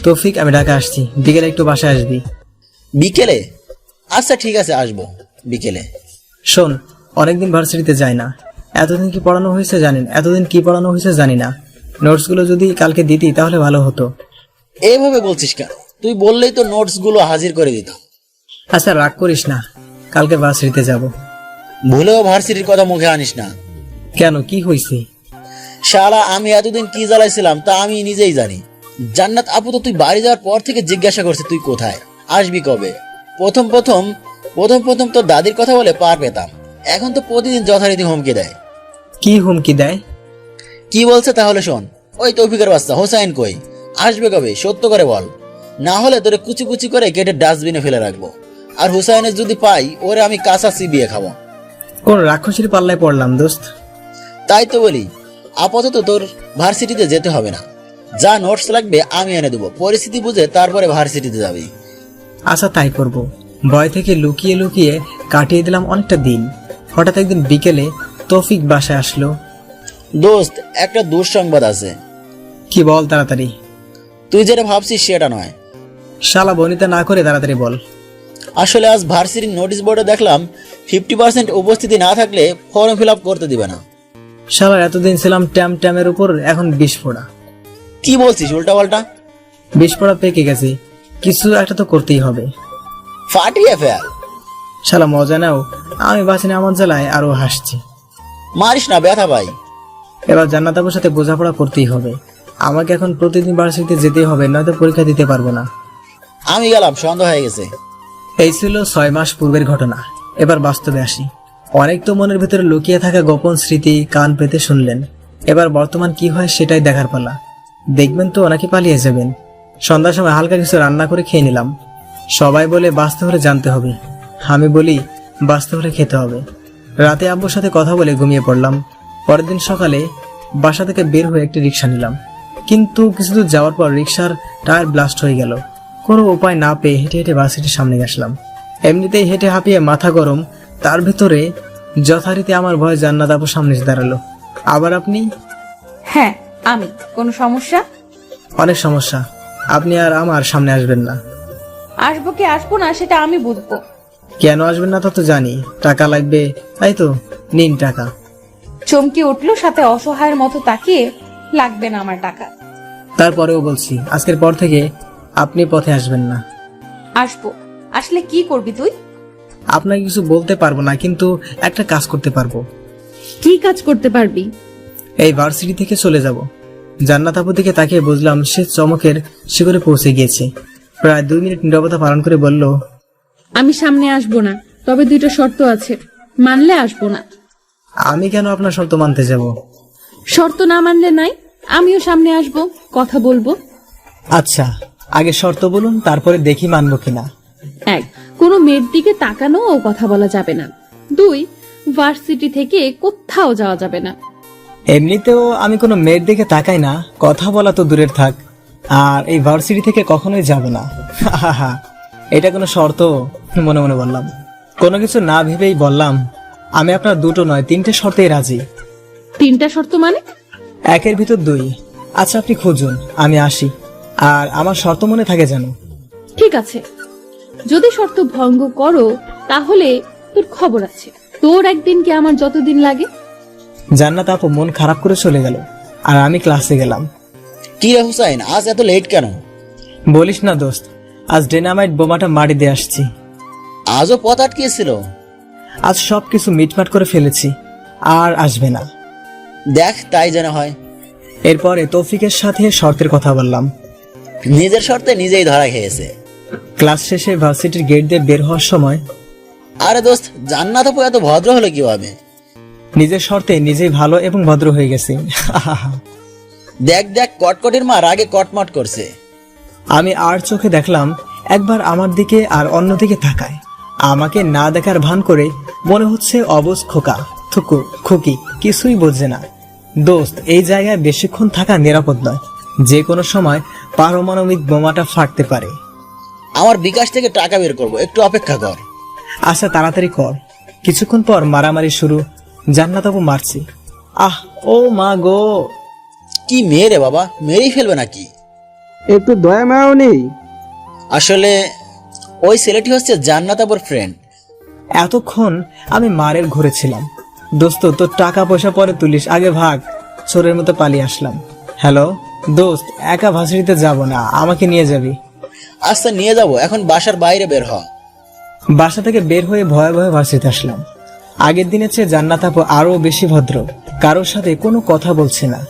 তৌফিক, আমি ঢাকা আসছি, বিকেলে একটু বাসায় আসবি। বিকেলে? আচ্ছা ঠিক আছে, আসবো বিকেলে। শোন, অনেকদিন ভার্সিটিতে যাই না, এতদিন কি পড়ানো হয়েছে জানি না। নোটসগুলো যদি কালকে দিতি তাহলে ভালো হতো। এইভাবে বলছিস কেন? তুই বললেই তো নোটস গুলো হাজির করে দিতাম। আচ্ছা রাগ করিস না, কালকে ভার্সিটিতে যাব। ভুলেও ভার্সিটির কথা মুখে আনিস না। কেন, কি হয়েছে? শালা, আমি এতদিন কি জ্বালাইছিলাম তা আমি নিজেই জানি। জান্নাত আপু তো তুই বাড়ি যাওয়ার পর থেকে জিজ্ঞাসা করছে তুই কোথায়, আসবি কবে। প্রথম তোর দাদির কথা বলে পার পেতাম, এখন তো প্রতিদিন যথারীতি হুমকি দেয়। কি হুমকি দেয়? কি বলছে তাহলে শোন। ওই তৌফিকের বাচ্চা হোসাইন কই, আসবে কবে, সত্য করে বল, না হলে তোরে কুচি কুচি করে কেটে ডাস্টবিনে ফেলে রাখবো। আর হুসাইনের যদি পাই, ওরে আমি কাঁচা চিবিয়ে খাবো। কোন রাক্ষসীর পাল্লায় পড়লাম দোস্ত? তাই তো বলি, আপাতত তোর ভার্সিটিতে যেতে হবে না, যা নোটস লাগবে আমি এনে দেবো, পরিস্থিতি বুঝে তারপরে ভার্সিটিতে যাবি। আচ্ছা তাই করব। ভয় থেকে লুকিয়ে লুকিয়ে কাটিয়ে দিলাম অনেকটা দিন। হঠাৎ একদিন বিকেলে তৌফিক বাসায় আসলো। দোস্ত, একটা দুঃসংবাদ আছে। কি বল তাড়াতাড়ি। তুই যেটা ভাবছিস সেটা নয়। শালা বনিতা না করে তাড়াতাড়ি বল। আসলে আজ ভার্সিটির নোটিশ বোর্ডে দেখলাম 50% উপস্থিতি না থাকলে ফর্ম ফিল আপ করতে দিবে না। শালার এতদিন ছিলাম ট্যামের উপর, এখন বিস্ফোড়া। কি বলছিস উল্টা পাল্টা? বিস্ফোড়া পেকে গেছি, কিছু একটা তো করতেই হবে। ফাটিয়ে ফেল। শালা মজা নাও, আমি বাঁচিনি আমার জ্বালায় আরো হাসছি। মারিস না, ব্যথা পাই। এবার জান্নাত আপুর সাথে বোঝাপড়া করতেই হবে। আমাকে এখন প্রতিদিন ভার্সিটিতে যেতেই হবে, নয়তো পরীক্ষা দিতে পারবো না। আমি গেলাম, সন্ধ্যা হয়ে গেছে। এই ছিল 6 মাস পূর্বের ঘটনা। এবার বাস্তবে আসি। অনেক তো মনের ভিতরে লুকিয়ে থাকা গোপন স্মৃতি কান পেতে শুনলেন। এবার বর্তমান কি হয় সেটাই দেখার পালা। দেখবেন তো নাকি পালিয়ে যাবেন। সন্ধ্যার সময় হালকা কিছু রান্না করে খেয়ে নিলাম। সবাই বলে বাঁচতে হলে জানতে হবে, আমি বলি বাঁচতে হলে খেতে হবে। রাতে আব্বুর সাথে কথা বলে ঘুমিয়ে পড়লাম। পরের দিন সকালে বাসা থেকে বের হয়ে একটি রিক্সা নিলাম, কিন্তু কিছুদূর যাওয়ার পর রিক্সার টায়ার ব্লাস্ট হয়ে গেল। কোনো উপায় না পেয়ে হেঁটে হেঁটে ভার্সিটির সামনে আসলাম। এমনিতেই হেঁটে হাঁপিয়ে মাথা গরম, তার ভিতরে যথারীতি আমার ভয় জান্নাত আপু সামনে এসে দাঁড়ালো। আবার আপনি? হ্যাঁ আমি। কোনো সমস্যা? অনেক সমস্যা, আপনি আর আমার সামনে আসবেন না। আসবো কি আসবো না সেটা আমি বুঝবো। কেন আসবেন না তা তো জানি, টাকা লাগবে, তাই তো নিন টাকা। চমকে উঠলো, সাথে অসহায়ের মতো তাকিয়ে, লাগবে না আমার টাকা। তারপরেও বলছি, আজকের পর থেকে আপনি পথে আসবেন না। আসবো। আসলে কি করবি তুই? আপনাকে কিছু বলতে পারবো না, কিন্তু একটা কাজ করতে পারবো। কি কাজ করতে পারবি? এই ভার্সিটি থেকে চলে যাব। জান্নাত আপুর দিকে তাকিয়ে বুঝলাম সে চমকের শিখরে পৌঁছে গিয়েছে। প্রায় 2 মিনিট নীরবতা পালন করে বলল, আমি সামনে আসবো না, তবে 2টা শর্ত আছে, মানলে আসবো না। আমি কেন আপনার শর্ত মানতে যাব? শর্ত না মানলে নাই, আমিও সামনে আসবো, কথা বলবো। আচ্ছা, আগে শর্ত বলুন, তারপরে দেখি মানবো কিনা। 1, কোনো মেয়ের দিকে তাকানো ও কথা বলা যাবে না। 2, ভার্সিটি থেকে কোথাও যাওয়া যাবে না। এমনিতেও আমি কোনো মেয়ের দিকে তাকাই না, কথা বলা তো দূরের থাক। আর এই ভার্সিটি থেকে কখনোই যাব না। এটা কোনো শর্ত? মনে মনে বললাম। কোনো কিছু না ভেবেই বললাম, আমি আপনার 2টো নয় 3টে শর্তেই রাজি। 3টা শর্ত মানে? 1-এর ভিতর 2। আচ্ছা আপনি খুঁজুন, আমি আসি। আর আমার শর্ত মনে থাকে যেন। ঠিক আছে, যদি শর্ত ভঙ্গ করো তাহলে তোর খবর আছে। তোর একদিন কি আমার যতদিন লাগে। জান্নাত আপু মন খারাপ করে চলে গেল, আর আমি ক্লাসে গেলাম। কি রে হুসাইন, আজ এত লেট কেন? বলিস না দোস্ত, আজ ডিনামাইট বোমাটা মাটি দিয়ে আসছি। আজও পথ আটকিয়েছিল? আজ সবকিছু মিটমাট করে ফেলেছি, আর আসবে না। দেখ তাই যেন হয়। এরপরে তৌফিকের সাথে শর্তের কথা বললাম। নিজের শর্তে নিজেই ধরা খেয়েছে। ক্লাস শেষে ভার্সিটির গেট দিয়ে বের হওয়ার সময় আরে দোস্ত, জান্নাত আপু এত ভদ্র হলো কিভাবে? নিজের শর্তে নিজেই ভালো এবং ভদ্র হয়ে গেছে। দেখ দেখ, কটকটির মা রাগে কটমট করছে। আমি আর চোখে দেখলাম, একবার আমার দিকে আর অন্যদিকে তাকায়। আমাকে না দেখার ভান করে মনে হচ্ছে অবুঝ খোকা, থুকু খুকি, কিছুই বোঝে না। দোস্ত, এই জায়গায় বেশিক্ষণ থাকা নিরাপদ নয়, যে কোনো সময় পারমাণবিক বোমাটা ফাটতে পারে। আমার বিকাশ থেকে টাকা বের করব, একটু অপেক্ষা কর। আচ্ছা তাড়াতাড়ি কর। কিছুক্ষণ পর মারামারি শুরু। জান্নাত আপু মারছি। আহ, ও মা গো! কি মেয়ে রে বাবা, মেরেই ফেলবে নাকি? একটু দয়া মায়াও নেই? আসলে ওই ছেলেটি হচ্ছে জান্নাত আপুর ফ্রেন্ড। এতক্ষণ আমি মারের ঘুরে ছিলাম। দোস্ত, তোর টাকা পয়সা পরে তুলিস, আগে ভাগ। চোরের মতো পালিয়ে আসলাম। হ্যালো দোস্ত, একা ভার্সিটিতে যাব না, আমাকে নিয়ে যাবি? আচ্ছা নিয়ে যাব, এখন বাসার বাইরে বের হ। বাসা থেকে বের হয়ে ভয়ে ভয়ে ভার্সিটিতে আসলাম। আগের দিনের চেয়ে জান্নাত আপু আরো বেশি ভদ্র, কারোর সাথে কোনো কথা বলছে না।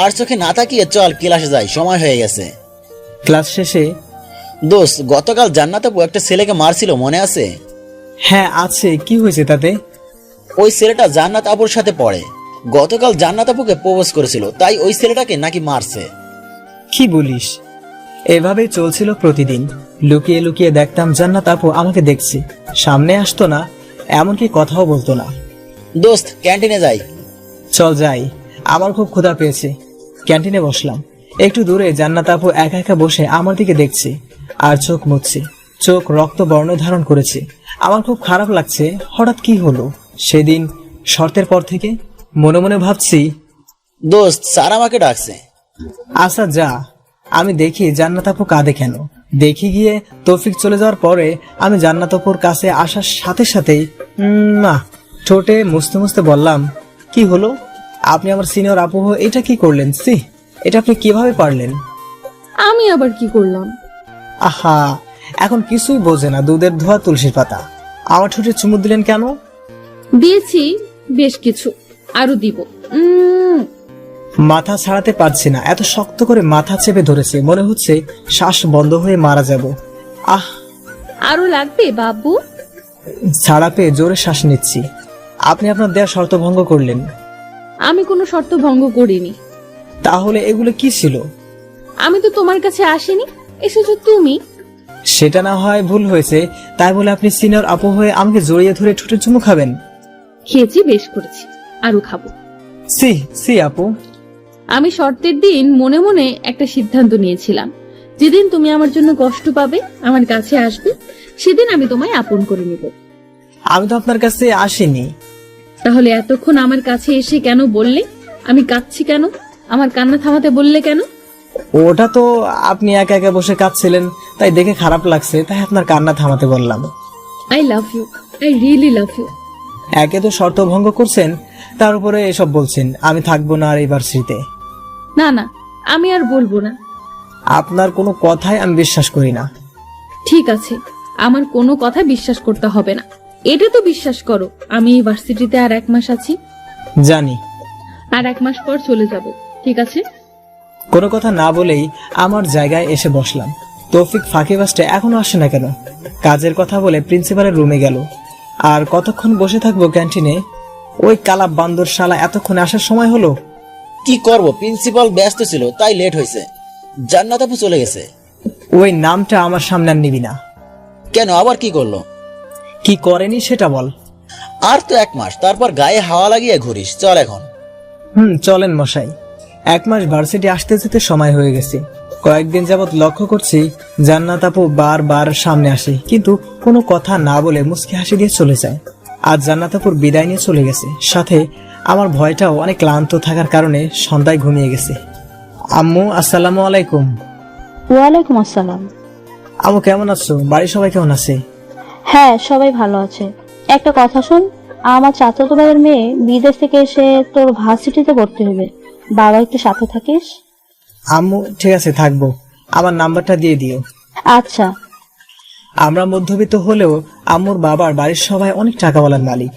আর চোখে না তাকিয়ে চল ক্লাসে যাই, সময় হয়ে গেছে। ক্লাস শেষে দোস্ত, গতকাল জান্নাত আপু একটা ছেলেকে মারছিল, মনে আছে? হ্যাঁ আছে, কি হয়েছে তাতে? ওই ছেলেটা জান্নাত আপুর সাথে পড়ে। গতকাল জান্নাত আপুকে প্রপোজ করেছিল, তাই ওই ছেলেটাকে নাকি মারছে। কি বলিস? এভাবেই চলছিল প্রতিদিন। লুকিয়ে লুকিয়ে দেখতাম জান্নাত আপু আমাকে দেখছে, সামনে আসতো না, এমনকি কথাও বলতো না। দোস্ত, ক্যান্টিনে যাই। চল যাই, আমার খুব ক্ষুধা পেয়েছে। ক্যান্টিনে বসলাম। একটু দূরে জান্নাত আপু একা একা বসে আমার দিকে দেখছে আর চোখ মুছছে। চোখ রক্ত বর্ণ ধারণ করেছে। আমার খুব খারাপ লাগছে। হঠাৎ কি হলো? সেদিন শর্তের পর থেকে মনে মনে ভাবছি, দোস্ত, স্যার আমাকে ডাকছে। আচ্ছা যা। আমি দেখি জান্নাত আপু কাঁদে কেন। দেখি গিয়ে তৌফিক চলে যাওয়ার পরে আমি জান্নাত আপুর কাছে আসার সাথে সাথেই না ঠোঁটে মুছতে মুছতে বললাম, কি হলো? আপনি আমার সিনিয়র আপু হয়ে এটা কি করলেন? সি, এটা আপনি কিভাবে পারলেন? আমি আবার কি করলাম? আহা, এখন কিছুই বোঝে না, দুধের ধোয়া তুলসীর পাতা। আমার ঠোঁটে চুমু দিলেন কেন? দিয়েছি বেশ কিছু, আরো দিব। মাথা ছাড়াতে পারছি না, এত শক্ত করে মাথা চেপে ধরেছে, মনে হচ্ছে শ্বাস বন্ধ হয়ে মারা যাব। আহ, আরো লাগবে বাবু? ছাড়া পেয়ে জোরে শ্বাস নিচ্ছি। আপনি আপনার দেয়া শর্ত ভঙ্গ করলেন। আমি কোনো শর্ত ভঙ্গ করিনি। তাহলে এগুলো কি ছিল? আমি তো তোমার কাছে আসিনি, এসেছো তুমি। সেটা না হয় ভুল হয়েছে, তাই বলে আপনি সিনিয়র আপু হয়ে আমাকে জড়িয়ে ধরে ঠোঁটে চুমু খাবেন? খেয়েছি, বেশ করেছি, আরো খাবো। সি সি আপু। আমি শর্তের দিন মনে মনে একটা সিদ্ধান্ত নিয়েছিলাম, যেদিন তুমি আমার জন্য কষ্ট পাবে, আমার কাছে আসবে, সেদিন আমি তোমায় আপন করে নিব। আমি তো আপনার কাছে আসিনি। তাহলে এতক্ষণ আমার কাছে এসে কেন বললে আমি কাঁদছি কেন? আমার কান্না থামাতে বললে কেন? ওটা তো আপনি একা একা বসে কাঁদছিলেন, তাই দেখে খারাপ লাগছে, তাই আপনার কান্না থামাতে বললাম। I love you, I really love you. একে তো শর্ত ভঙ্গ করছেন, তার উপরে এসব বলছেন আমি থাকবো না আর এই ভার্সিটিতে। না না, আমি আর বলবো না। আপনার কোনো কথাই আমি বিশ্বাস করি না। ঠিক আছে, আমার কোনো কথা বিশ্বাস করতে হবে না। এটা তো বিশ্বাস করো, আমি এই ভার্সিটিতে আর 1 মাস আছি। জানি। আর 1 মাস পর চলে যাব, ঠিক আছে? কোনো কথা না বলেই আমার জায়গায় এসে বসলাম। তৌফিক ফাঁকি বাসটা এখনো আসে না কেন? কাজের কথা বলে প্রিন্সিপালের রুমে গেল। আর কতক্ষণ বসে থাকবো ক্যান্টিনে? ওই কালা বান্দর শালা এতক্ষণে আসার সময় হলো। কি করব, প্রিন্সিপাল ব্যস্ত ছিল তাই লেট হয়েছে। জান্নাত আপু চলে গেছে। ওই নামটা আমার সামনে আর নিবি না। কেন, আবার কি করলো? কি করেনি সেটা বল। আর তো 1 মাস, তারপর গায়ে হাওয়া লাগিয়ে ঘুরিস। চল এখন। চলেন মশাই। 1 মাস ভার্সিটি আসতে যেতে সময় হয়ে গেছে। কয়েকদিন যাবৎ লক্ষ্য করছি জান্নাত আপু বারবার সামনে আসে, কিন্তু কোনো কথা না বলে মুচকি হাসি দিয়ে চলে যায়। আজ জান্নাত আপুর বিদায় নিয়ে চলে গেছে, সাথে আমার ভয়টাও অনেক ক্লান্ত থাকার কারণে সন্ধ্যায় ঘুমিয়ে গেছে। আম্মু আসসালামু আলাইকুম। ওয়ালাইকুম আসসালাম। আম্মু কেমন আছো? বাড়ির সবাই কেমন আছে? হ্যাঁ, সবাই ভালো আছে। একটা কথা শোন, আমার চাচাতো ভাইয়ের মেয়ে বিদেশ থেকে এসে তোর ভার্সিটিতে ভর্তি হবে। বাবা একটু সাথে থাকিস। আম্মু ঠিক আছে, থাকবো। আমার নাম্বারটা দিয়ে দিও। আচ্ছা। আমরা মধ্যবিত্ত হলেও আম্মুর বাবার বাড়ির সবাই অনেক টাকাওয়ালার মালিক।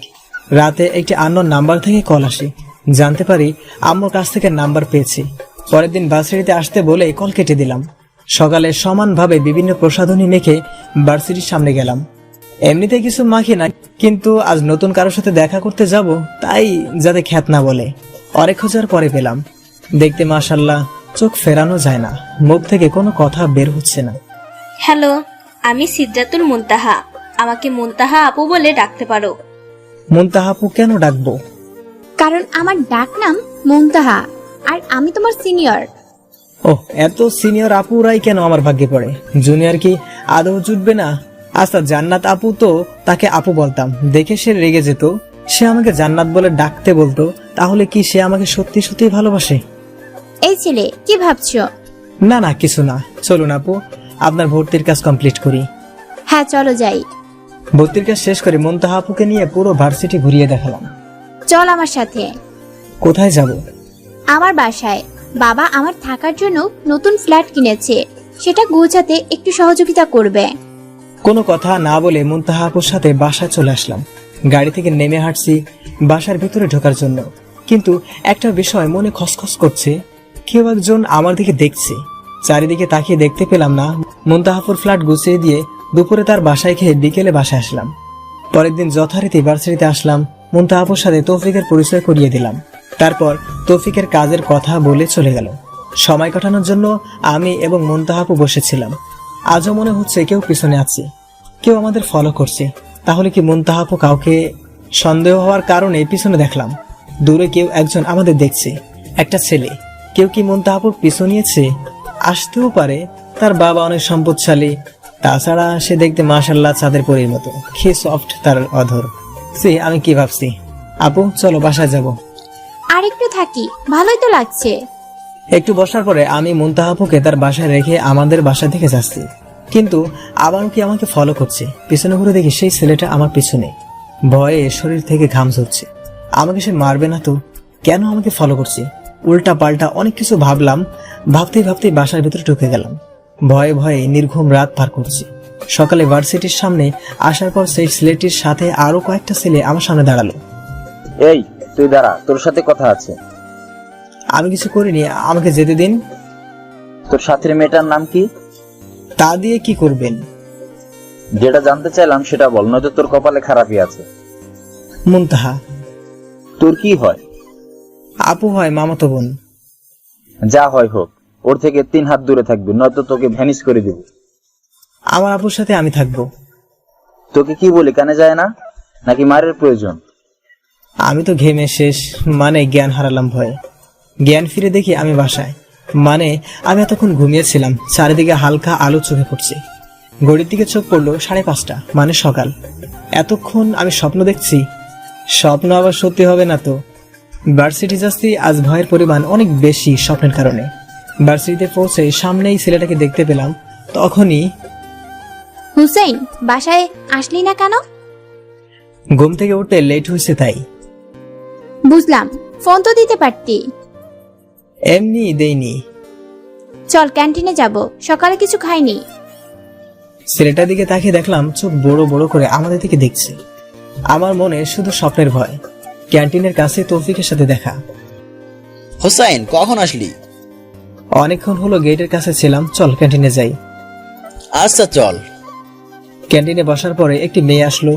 রাতে একটি আননোন নাম্বার থেকে কল আসে। জানতে পারি আম্মুর কাছ থেকে নাম্বার পেয়েছি। পরের দিন ভার্সিটিতে আসতে বলে কল কেটে দিলাম। সকালে সমানভাবে বিভিন্ন প্রসাধনী মেখে ভার্সিটির সামনে গেলাম। এমনিতে কিছু মাখি না, কিন্তু আজ নতুন কারোর সাথে দেখা করতে যাব, তাই যাতে খ্যাত না বলে। অনেক খোঁজার পরে পেলাম। দেখতে মাশাল্লাহ, চোখ ফেরানো যায় না, মুখ থেকে কোনো কথা বের হচ্ছে না। হ্যালো, আমি সিদ্ধাতুল মুনতাহা। আমাকে মুনতাহা আপু বলে ডাকতে পারো। মুনতাহা আপু কেন ডাকবো? কারণ আমার ডাক নাম মুনতাহা, আর আমি তোমার সিনিয়র। ওহ, এত সিনিয়র আপুরাই কেন আমার ভাগ্যে পড়ে? জুনিয়র কি আদৌ জুটবে না? আচ্ছা, জান্নাত আপু তো তাকে আপু বলতাম, দেখে সে রেগে যেত। সে আমাকে জান্নাত বলে ডাকতে বলতো, তাহলে কি সে আমাকে সত্যি সত্যি ভালোবাসে? এই ছেলে, কি ভাবছো? না না, কিছু না। চলুন আপু, আপনার ভর্তির কাজ কমপ্লিট করি। হ্যাঁ, চলো যাই। ভর্তির কাজ শেষ করে মুনতাহা আপুকে নিয়ে পুরো ভার্সিটি ঘুরিয়ে দেখালাম। চল আমার সাথে। কোথায় যাব? আমার বাসায়। বাবা আমার থাকার জন্য নতুন ফ্ল্যাট কিনেছে, সেটা গোছাতে একটু সহযোগিতা করবে। কোনো কথা না বলে মুনতাহা আপুর সাথে বাসায় চলে আসলাম। গাড়ি থেকে নেমে হাঁটছি বাসার ভিতরে ঢোকার জন্য, কিন্তু একটা বিষয় মনে খসখস করছে। কেউ একজন আমার দিকে দেখছে। চারিদিকে তাকিয়ে দেখতে পেলাম না। মুনতাহা আপুর ফ্ল্যাট গুছিয়ে দিয়ে দুপুরে তার বাসায় খেয়ে বিকেলে বাসায় আসলাম। পরের দিন যথারীতি ভার্সিটিতে আসলাম। মুনতাহা আপুর সাথে তৌফিকের পরিচয় করিয়ে দিলাম। তারপর তৌফিকের কাজের কথা বলে চলে গেল। সময় কাটানোর জন্য আমি এবং মুনতাহা আপু বসেছিলাম। আজও মনে হচ্ছে কেউ পিছনে আছে, কেউ আমাদের ফলো করছে। তাহলে কি মুনতাহা আপু কাউকে সন্দেহ হওয়ার কারণে পিছনে দেখলাম? দূরে কেউ একজন আমাদের দেখছে, একটা ছেলে। কেউ কি মুনতাহা আপুর পিছু নিয়েছে? আসতেও পারে, তার বাবা অনেক সম্পদশালী। তাছাড়া সে দেখতে মাশাল্লাহ চাঁদের পরীর মতো, খে সফট তার অধর। আমি কি ভাবছি? আপু চলো বাসায় যাব। আর একটু থাকি, ভালোই তো লাগছে। একটু বসার পরে আমি মুনতাহা আপুকে তার বাসায় রেখে আমাদের বাসা থেকে যাচ্ছি, কিন্তু আবারও কি আমাকে ফলো করছে। পিছনে ঘুরে দেখি সেই ছেলেটা আমার পিছনে। ভয়ে শরীর থেকে ঘাম ঝরছে। আমাকে সে মারবে না তো? কেন আমাকে ফলো করছে? উল্টা পাল্টা অনেক কিছু ভাবলাম। ভাবতেই ভাবতেই বাসার ভিতরে ঢুকে গেলাম। ভয়ে ভয়ে নির্ঘুম রাত পার করছি। সকালে ভার্সিটির সামনে আসার পর সেই ছেলেটির সাথে আরো কয়েকটা ছেলে আমার সামনে দাঁড়ালো। এই তুই দাঁড়া, তোর সাথে কথা আছে। আমি কিছু করিনি, আমাকে যেতে দিন। তোর সাথের মেয়েটার নাম কি? তা দিয়ে কি করবেন? যেটা জানতে চাইলাম সেটা বল, নয়তো তোর কপালে খারাপই আছে। মুনতাহা। তোর কি হয়? আপু হয়, মামাতো বোন। যা হয় হোক, ওর থেকে 3 হাত দূরে থাকবি, নয়তো তোকে ভ্যানিশ করে দিব। আমার আপুর সাথে আমি থাকবো। তোকে কি বলি কানে যায় না, নাকি মারের প্রয়োজন? আমি তো ঘেমে শেষ, মানে জ্ঞান হারালাম ভয়ে। জ্ঞান ফিরে দেখি আমি বাসায়। মানে আমি এতক্ষণ ঘুমিয়েছিলাম। চারিদিকে হালকা আলো চোখে পড়ছে। ঘড়ির দিকে চোখ পড়লো 5:30, মানে সকাল। এতক্ষণ আমি স্বপ্ন দেখছি। স্বপ্ন আবার সত্যি হবে না তো? ভার্সিটি যাচ্ছি, আজ ভয়ের পরিমাণ অনেক বেশি স্বপ্নের কারণে। ভার্সিটিতে পৌঁছে সামনেই ছেলেটাকে দেখতে পেলাম। তখনই, হুসেইন, বাসায় আসলি না কেন? ঘুম থেকে উঠতে লেট হয়েছে তাই। বুঝলাম, ফোন তো দিতে পারতি। এমনি দেইনি। চল ক্যান্টিনে যাব, সকালে কিছু খাইনি। ছেলেটার দিকে তাকিয়ে দেখলাম চোখ বড় বড় করে আমাদের দিকে দেখছে। আমার মনে শুধু স্বপ্নের ভয়। ক্যান্টিনের কাছে তৌফিকের সাথে দেখা। হোসাইন, কখন আসলি? অনেকক্ষণ হলো গেটের কাছে ছিলাম, চল ক্যান্টিনে যাই। আচ্ছা চল। ক্যান্টিনে বসার পরে একটি মেয়ে আসলো।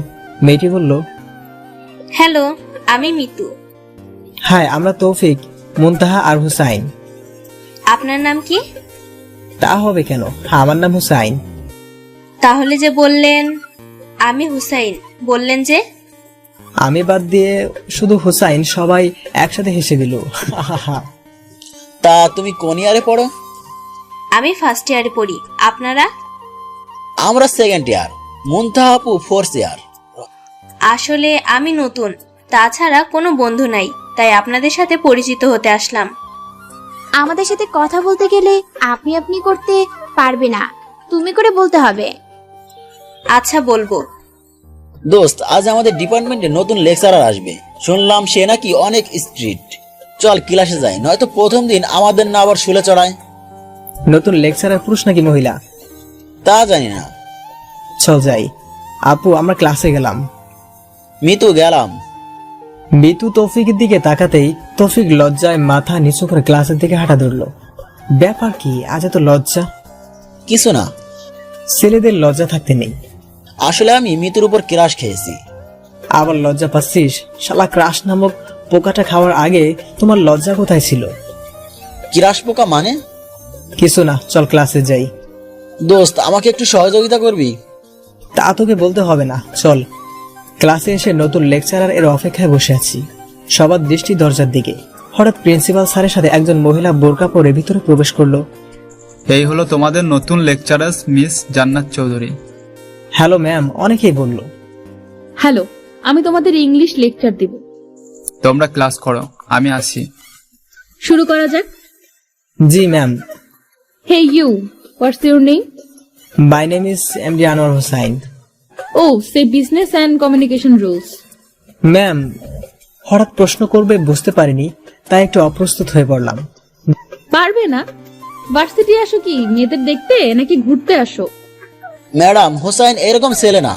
মেয়েটি বলল, হ্যালো, আমি মিতু। হাই, আমরা তৌফিক, মুনতাহা আর হুসাইন। আপনার নাম কি? তা হবে কেন, আমার নাম হুসাইন। তাহলে যে বললেন আমি হুসাইন, বললেন যে? আমি বাদ দিয়ে শুধু হুসাইন সবাই একসাথে হেসে দিল। তা তুমি কোন ইয়ারে পড়ো? আমি ফার্স্ট ইয়ারে পড়ি। আপনারা? আমরা সেকেন্ড ইয়ার। মুনতাহা আপু 4th ইয়ার। আসলে আমি নতুন, তাছাড়া কোনো বন্ধু নাই, তাই আপনাদের সাথে পরিচিত হতে আসলাম। আমাদের সাথে কথা বলতে গেলে আপনি আপনি করতে পারবে না, তুমি করে বলতে হবে। আচ্ছা বলবো। দোস্ত, আজ আমাদের ডিপার্টমেন্টে নতুন লেকচারার আসবে। শুনলাম সে নাকি অনেক স্ট্রিক্ট। চল ক্লাসে যাই, নয়তো প্রথম দিন আমাদের না আবার শুলে চড়ায়। নতুন লেকচারার পুরুষ নাকি মহিলা তা জানি না। চল যাই। আপু, আমরা ক্লাসে গেলাম। মিতু, গেলাম। মিতু তৌফিকের দিকে তাকাতেই তৌফিক লজ্জায় মাথা নিচু করে ক্লাসের দিকে হাঁটা ধরল। ব্যাপার কি, আজ এত লজ্জা? কিছু না, ছেলেদের লজ্জা থাকতে নেই। আসলে আমি মিতুর উপর ক্রাশ খেয়েছি। আবার লজ্জা পাচ্ছিস? শালা ক্রাশ নামক পোকাটা খাওয়ার আগে তোমার লজ্জা কোথায় ছিল? ক্রাশ পোকা মানে? কিছু না, চল ক্লাসে যাই। দোস্ত, আমাকে একটু সহযোগিতা করবি? তা তোকে বলতে হবে না, চল। ক্লাসে এসে নতুন লেকচারার এর অপেক্ষায় বসে আছি, সবার দৃষ্টি দরজার দিকে। হঠাৎ প্রিন্সিপাল স্যারের সাথে একজন মহিলা বোরকা পরে ভিতরে প্রবেশ করলো। এই হলো তোমাদের নতুন লেকচারার মিস জান্নাত চৌধুরী। হ্যালো ম্যাম, অনেকেই বলল। হ্যালো, আমি তোমাদের ইংলিশ লেকচার দিব। তোমরা ক্লাস করো, আমি আসি। শুরু করা যাক। জি ma'am. Hey you, what's your name? My name is MD Anwar Hossain. ও, সে business and communication rules. Ma'am, হঠাৎ প্রশ্ন করবে বুঝতে পারিনি, তাই একটু অপ্রস্তুত হয়ে পড়লাম। পারবে না? ভার্সিটি আসো কি মেয়েদের দেখতে নাকি ঘুরতে আসো? ম্যাডাম, হোসাইন এরকম ছেলে না।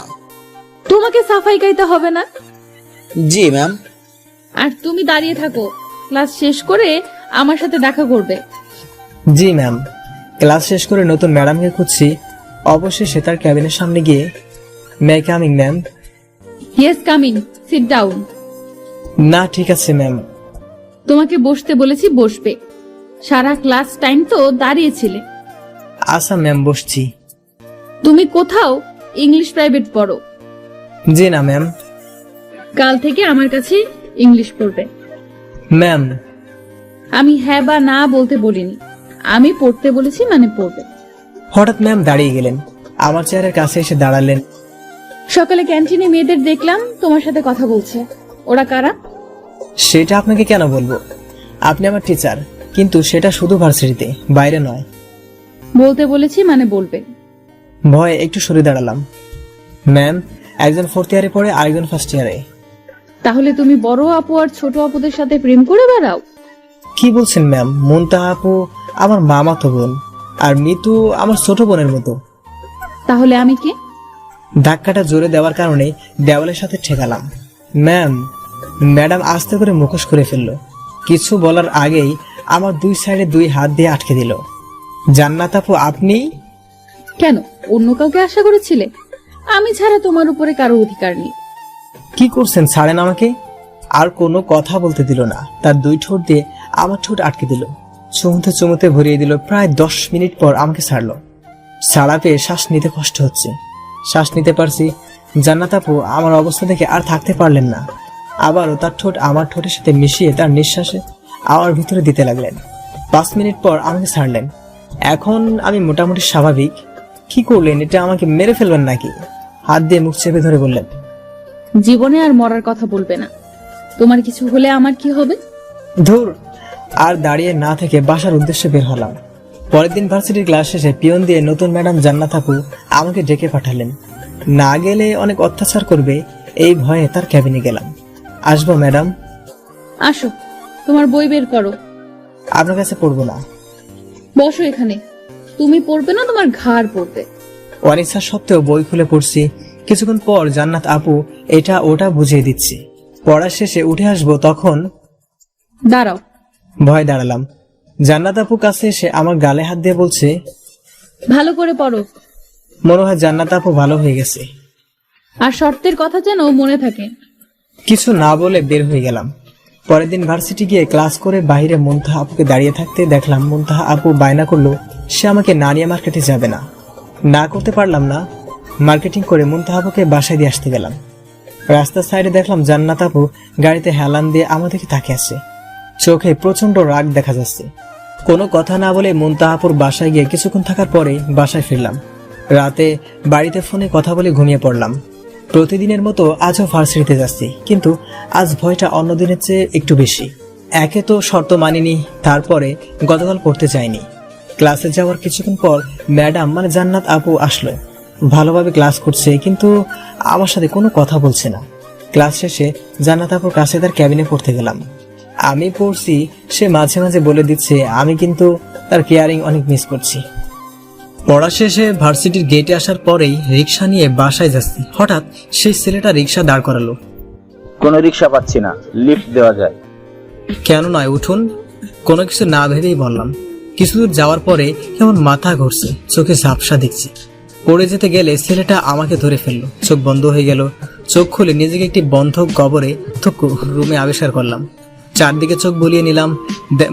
তোমাকে সাফাই গাইতে হবে না। জি ম্যাম। আর তুমি দাঁড়িয়ে থাকো, ক্লাস শেষ করে আমার সাথে দেখা করবে। জি ম্যাম। ক্লাস শেষ করে নতুন ম্যাডামকে খুঁজছি, অবশেষে তার ক্যাবিনের সামনে গিয়ে, may I coming ma'am? Yes, coming, sit down. না, ঠিক আছে ম্যাম। তোমাকে বসতে বলেছি, বসবে। সারা ক্লাস টাইম তো দাঁড়িয়েছিলে। আচ্ছা ম্যাম, বসছি। তুমি কোথাও ইংলিশ প্রাইভেট পড়ো? জি না ম্যাম। কাল থেকে আমার কাছে ইংলিশ পড়বে। ম্যাম, আমি হ্যাঁ বা না বলতে বলিনি, আমি পড়তে বলেছি মানে পড়বে। হঠাৎ ম্যাম দাঁড়িয়ে গেলেন, আমার চেয়ারের কাছে এসে দাঁড়ালেন। সকালে ক্যান্টিনে মেয়েদের দেখলাম তোমার সাথে কথা বলছে, ওরা কারা? সেটা আপনাকে কেন বলবো? আপনি আমার টিচার, কিন্তু সেটা শুধু ভার্সিটিতে, বাইরে নয়। বলতে বলেছি মানে বলবে। ভয়ে একটু সরে দাঁড়ালাম। ম্যাম, একজন 4th ইয়ারে পড়ে, আরেকজন 1st ইয়ারে। তাহলে তুমি বড় আপু আর ছোট আপুদের সাথে প্রেম করে বেড়াও? কি বলছেন ম্যাম? মুনতাহা আপু আমার মামাতো বোন, আর মিতু আমার ছোট বোনের মতো। তাহলে আমি কি? ধাক্কাটা জোরে দেওয়ার কারণে দেওয়ালের সাথে ঠেকালাম। ম্যাম, ম্যাডাম আস্তে করে মুখোশ করে ফেললো। কিছু বলার আগেই আমার দুই সাইডে 2 হাত দিয়ে আটকে দিল। জান্নাত আপু, আপনি? কেন, অন্য কাউকে আশা করেছিলে? আমি ছাড়া তোমার উপরে কারো অধিকার নেই। কি করছেন? ছাড়েন আমাকে। আর কোনো কথা বলতে দিল না, তার 2 ঠোঁট দিয়ে আমার ঠোঁট আটকে দিল। চুমুতে চুমুতে ভরিয়ে দিল। প্রায় 10 মিনিট পর আমাকে ছাড়লো। ছাড়া পেয়ে শ্বাস নিতে কষ্ট হচ্ছে। শ্বাস নিতে পারছি। জান্নাত আপু আমার অবস্থা দেখে আর থাকতে পারলেন না, আবারও তার ঠোঁট আমার ঠোঁটের সাথে মিশিয়ে তার নিঃশ্বাসে আমার ভিতরে দিতে লাগলেন। 5 মিনিট পর আমাকে ছাড়লেন। এখন আমি মোটামুটি স্বাভাবিক। কি করলেন? এটা আমাকে মেরে ফেলবেন নাকি? হাত দিয়ে মুখ চেপে ধরে বললেন, জীবনে আর মরার কথা বলবে না। তোমার কিছু হলে আমার কি হবে? ধুর। আর দাঁড়িয়ে না থেকে বাসার উদ্দেশ্যে বের হলাম। পরের দিন ভার্সিটির ক্লাস শেষে পিয়ন দিয়ে নতুন ম্যাডাম জান্নাত আপু আমাকে ডেকে পাঠালেন। না গেলে অনেক অত্যাচার করবে, এই ভয়ে তার ক্যাবিনে গেলাম। আসবো ম্যাডাম? আসো, তোমার বই বের করো। আপনার কাছে পড়বো না। বসো এখানে। তুমি পড়বে না, তোমার ঘাড় পড়বে। অনিচ্ছা সত্ত্বেও বই খুলে পড়ছি। কিছুক্ষণ পর জান্নাত আপু এটা ওটা বুঝিয়ে দিচ্ছি। পড়া শেষে উঠে আসবো, তখন দাঁড়াও। ভয় দাঁড়ালাম। জান্নাত আপু কাছে এসে আমার গালে হাত দিয়ে বলছে, ভালো করে পড়ো। মনে হয় জান্নাত আপু ভালো হয়ে গেছে। আর শর্তের কথা যেন মনে থাকে। কিছু না বলে বের হয়ে গেলাম। পরের দিন ভার্সিটি গিয়ে ক্লাস করে বাইরে মুনতাহা আপুকে দাঁড়িয়ে থাকতে দেখলাম। মুনতাহা আপু বায়না করলো সে আমাকে না নিয়ে মার্কেটে যাবে না। না করতে পারলাম না। মার্কেটিং করে মুনতাহা আপুকে বাসায় দিয়ে আসতে গেলাম। রাস্তার সাইডে দেখলাম জান্নাত আপু গাড়িতে হেলান দিয়ে আমাদেরকে তাকিয়ে আছে। চোখে প্রচন্ড রাগ দেখা যাচ্ছে। কোনো কথা না বলে মুনতাহা আপুর বাসায় গিয়ে কিছুক্ষণ থাকার পরে বাসায় ফিরলাম। রাতে বাড়িতে ফোনে কথা বলে ঘুমিয়ে পড়লাম। প্রতিদিনের মতো আজও ভার্সিটিতে যাচ্ছি, কিন্তু আজ ভয়টা অন্য দিনের চেয়ে একটু বেশি। একে তো শর্ত মানিনি, তারপরে গতকাল পড়তে যাইনি। ক্লাসে যাওয়ার কিছুক্ষণ পর ম্যাডাম মানে জান্নাত আপু আসলো। ভালোভাবে ক্লাস করছে, কিন্তু আমার সাথে কোনো কথা বলছে না। ক্লাস শেষে জান্নাত আপুর কাছে তার ক্যাবিনে পড়তে গেলাম। আমি পড়ছি, সে মাঝে মাঝে বলে দিচ্ছে, আমি কিন্তু তার কেয়ারিং অনেক মিস করছি। পড়া শেষে ভার্সিটির গেটে আসার পরেই রিক্সা নিয়ে বাসায় যাচ্ছি। হঠাৎ সেই ছেলেটা রিক্সা দাঁড় করালো। কোনো রিক্সা পাচ্ছি না, লিফট দেওয়া যায়? কেন নয়, উঠুন। কোনো কিছু না ভেবেই বললাম। কিছু দূর যাওয়ার পরে কেমন মাথা ঘুরছে, চোখে ঝাপসা দেখছি। পড়ে যেতে গেলে ছেলেটা আমাকে ধরে ফেললো, চোখ বন্ধ হয়ে গেল। চোখ খুলে নিজেকে একটি বন্ধ কবরে রুমে আবিষ্কার করলাম। চারদিকে চোখ বুলিয়ে নিলাম,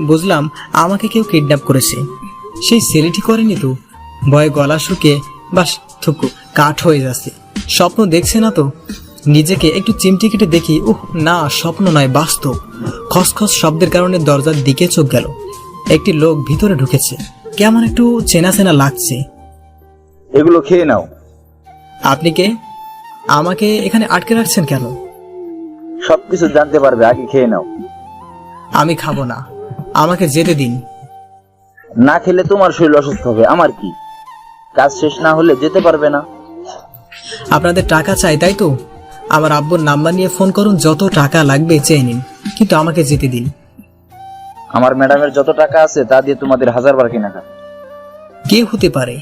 বুঝলাম আমাকে কেউ কিডন্যাপ করেছে। সেই ছেলেটি করেনি তো। ভয়ে গলা শুকে বাস কাঠ হয়ে যাচ্ছে। স্বপ্ন দেখছে না তো? নিজেকে একটু চিমটি কেটে দেখি, না, স্বপ্ন নয়, বাস্তব। খসখস শব্দের কারণে দরজার দিকে চোখ গেল। একটি লোক ভিতরে ঢুকেছে, কেমন একটু চেনা চেনা লাগছে। এগুলো খেয়ে নাও। আপনি কে? আমাকে এখানে আটকে রাখছেন কেন? সবকিছু জানতে পারবে, আগে খেয়ে নাও। আমি খাবো না, আমাকে যেতে দিন। না খেলে তোমার শরীর অসুস্থ হবে, আমার কি? কাজ শেষ না হলে যেতে পারবে না। আপনাদের টাকা চাই তাই তো? আমার আব্বুর নাম্বার নিয়ে ফোন করুন, যত টাকা লাগবে চেয়ে নিন, কিন্তু আমাকে যেতে দিন। আমার ম্যাডামের যত টাকা আছে তা দিয়ে তোমাদের 1000 বার কেনাকাটা। কে হতে পারে?